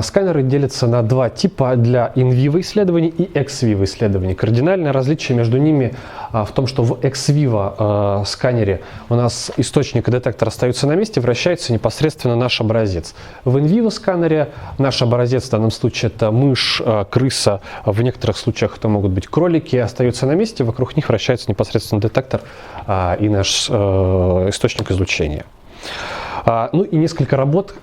Speaker 7: Сканеры делятся на два типа для in-vivo исследований и ex-vivo исследований. Кардинальное различие между ними в том, что в ex-vivo сканере у нас источник и детектор остаются на месте, вращается непосредственно наш образец. В in-vivo сканере наш образец, в данном случае это мышь, крыса, в некоторых случаях это могут быть кролики, остаются на месте, вокруг них вращается непосредственно детектор и наш источник излучения. Ну и несколько работ,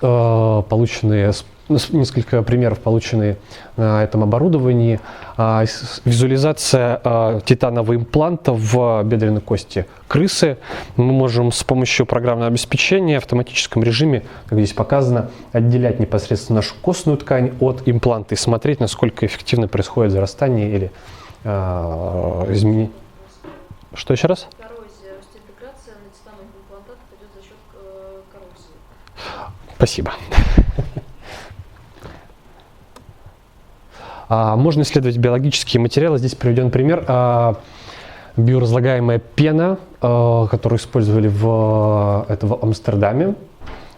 Speaker 7: несколько примеров, полученные на этом оборудовании. Визуализация титанового импланта в бедренной кости крысы. Мы можем с помощью программного обеспечения в автоматическом режиме, как здесь показано, отделять непосредственно нашу костную ткань от импланта и смотреть, насколько эффективно происходит зарастание или изменение. Что еще раз? Спасибо. Можно исследовать биологические материалы. Здесь приведен пример. Биоразлагаемая пена, которую использовали в Амстердаме.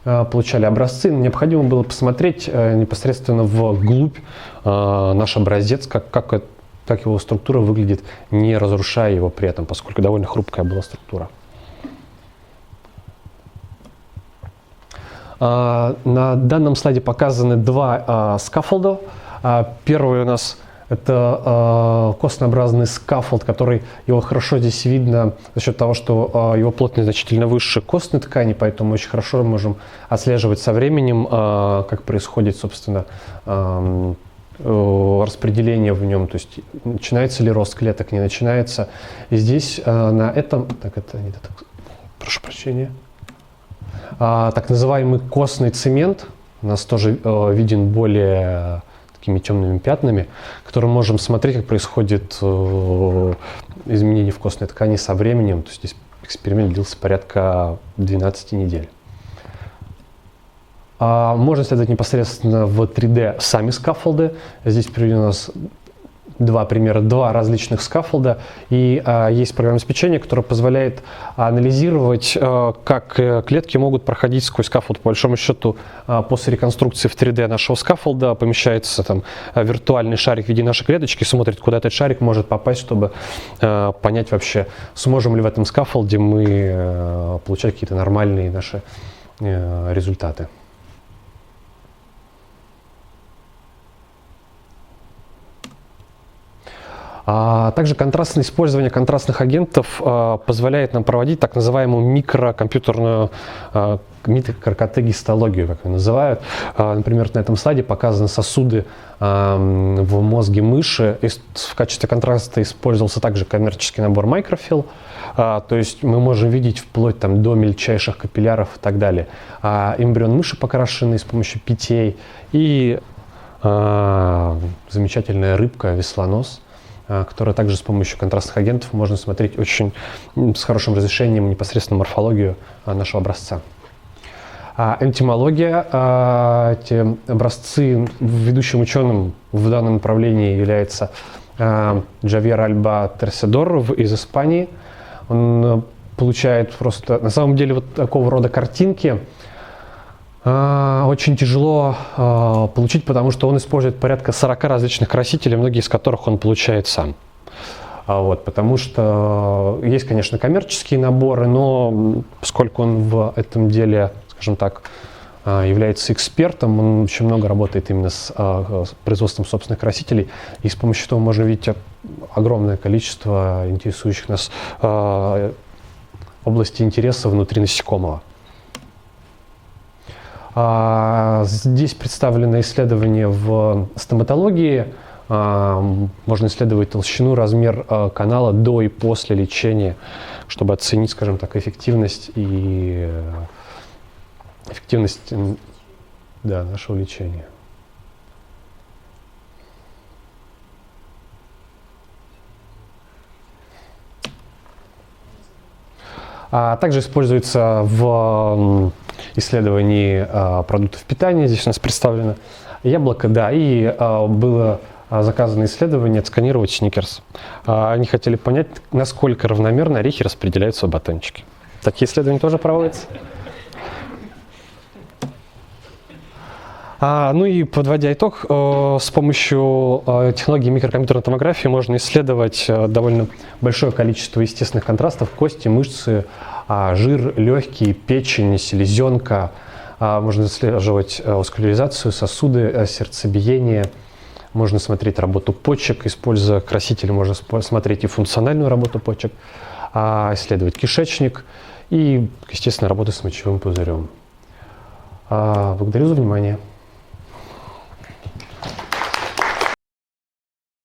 Speaker 7: Получали образцы. Необходимо было посмотреть непосредственно вглубь наш образец, как его структура выглядит, не разрушая его при этом, поскольку довольно хрупкая была структура. На данном слайде показаны два скаффолда. Первый у нас это костнообразный скаффолд, который его хорошо здесь видно за счет того, что его плотность значительно выше костной ткани, поэтому очень хорошо мы можем отслеживать со временем, как происходит, собственно, распределение в нем, то есть начинается ли рост клеток, не начинается. И здесь на этом, прошу прощения, так называемый костный цемент, у нас тоже виден более такими темными пятнами, которые можем смотреть, как происходит изменение в костной ткани со временем. То есть здесь эксперимент длился порядка 12 недель. Можно исследовать непосредственно в 3D сами скаффолды. Здесь приведено у нас два примера, два различных скаффолда. И есть программное обеспечение, которое позволяет анализировать, как клетки могут проходить сквозь скаффолд. По большому счету, после реконструкции в 3D нашего скаффолда помещается там виртуальный шарик в виде нашей клеточки, смотрит, куда этот шарик может попасть, чтобы понять вообще, сможем ли в этом скаффолде мы получать какие-то нормальные наши результаты. Также контрастное использование контрастных агентов позволяет нам проводить так называемую микрокомпьютерную микрокт-гистологию, как ее называют. Например, на этом слайде показаны сосуды в мозге мыши. И в качестве контраста использовался также коммерческий набор микрофил. То есть мы можем видеть вплоть там, до мельчайших капилляров и так далее. Эмбрион мыши покрашенный с помощью PTA и замечательная рыбка, веслонос, которая также с помощью контрастных агентов можно смотреть очень с хорошим разрешением непосредственно морфологию нашего образца. Энтимология. Эти образцы ведущим ученым в данном направлении является Джавьер Альба Терседор из Испании. Он получает просто, на самом деле, вот такого рода картинки очень тяжело получить, потому что он использует порядка 40 различных красителей, многие из которых он получает сам. Потому что есть, конечно, коммерческие наборы, но поскольку он в этом деле, скажем так, является экспертом, он очень много работает именно с производством собственных красителей, и с помощью этого можно видеть огромное количество интересующих нас областей интереса внутри насекомого. Здесь представлено исследование в стоматологии. Можно исследовать толщину, размер канала до и после лечения, чтобы оценить, скажем так, эффективность нашего лечения. Также используется в исследовании продуктов питания. Здесь у нас представлено яблоко, да, и было заказано исследование отсканировать сникерс. Они хотели понять, насколько равномерно орехи распределяются в батончике. Такие исследования тоже проводятся. Ну и подводя итог, с помощью технологии микрокомпьютерной томографии можно исследовать довольно большое количество естественных контрастов: кости, мышцы, жир, легкие, печень, селезенка. Можно отслеживать васкуляризацию, сосуды, сердцебиение. Можно смотреть работу почек, используя красители, можно смотреть и функциональную работу почек, исследовать кишечник и, естественно, работу с мочевым пузырем. Благодарю за внимание.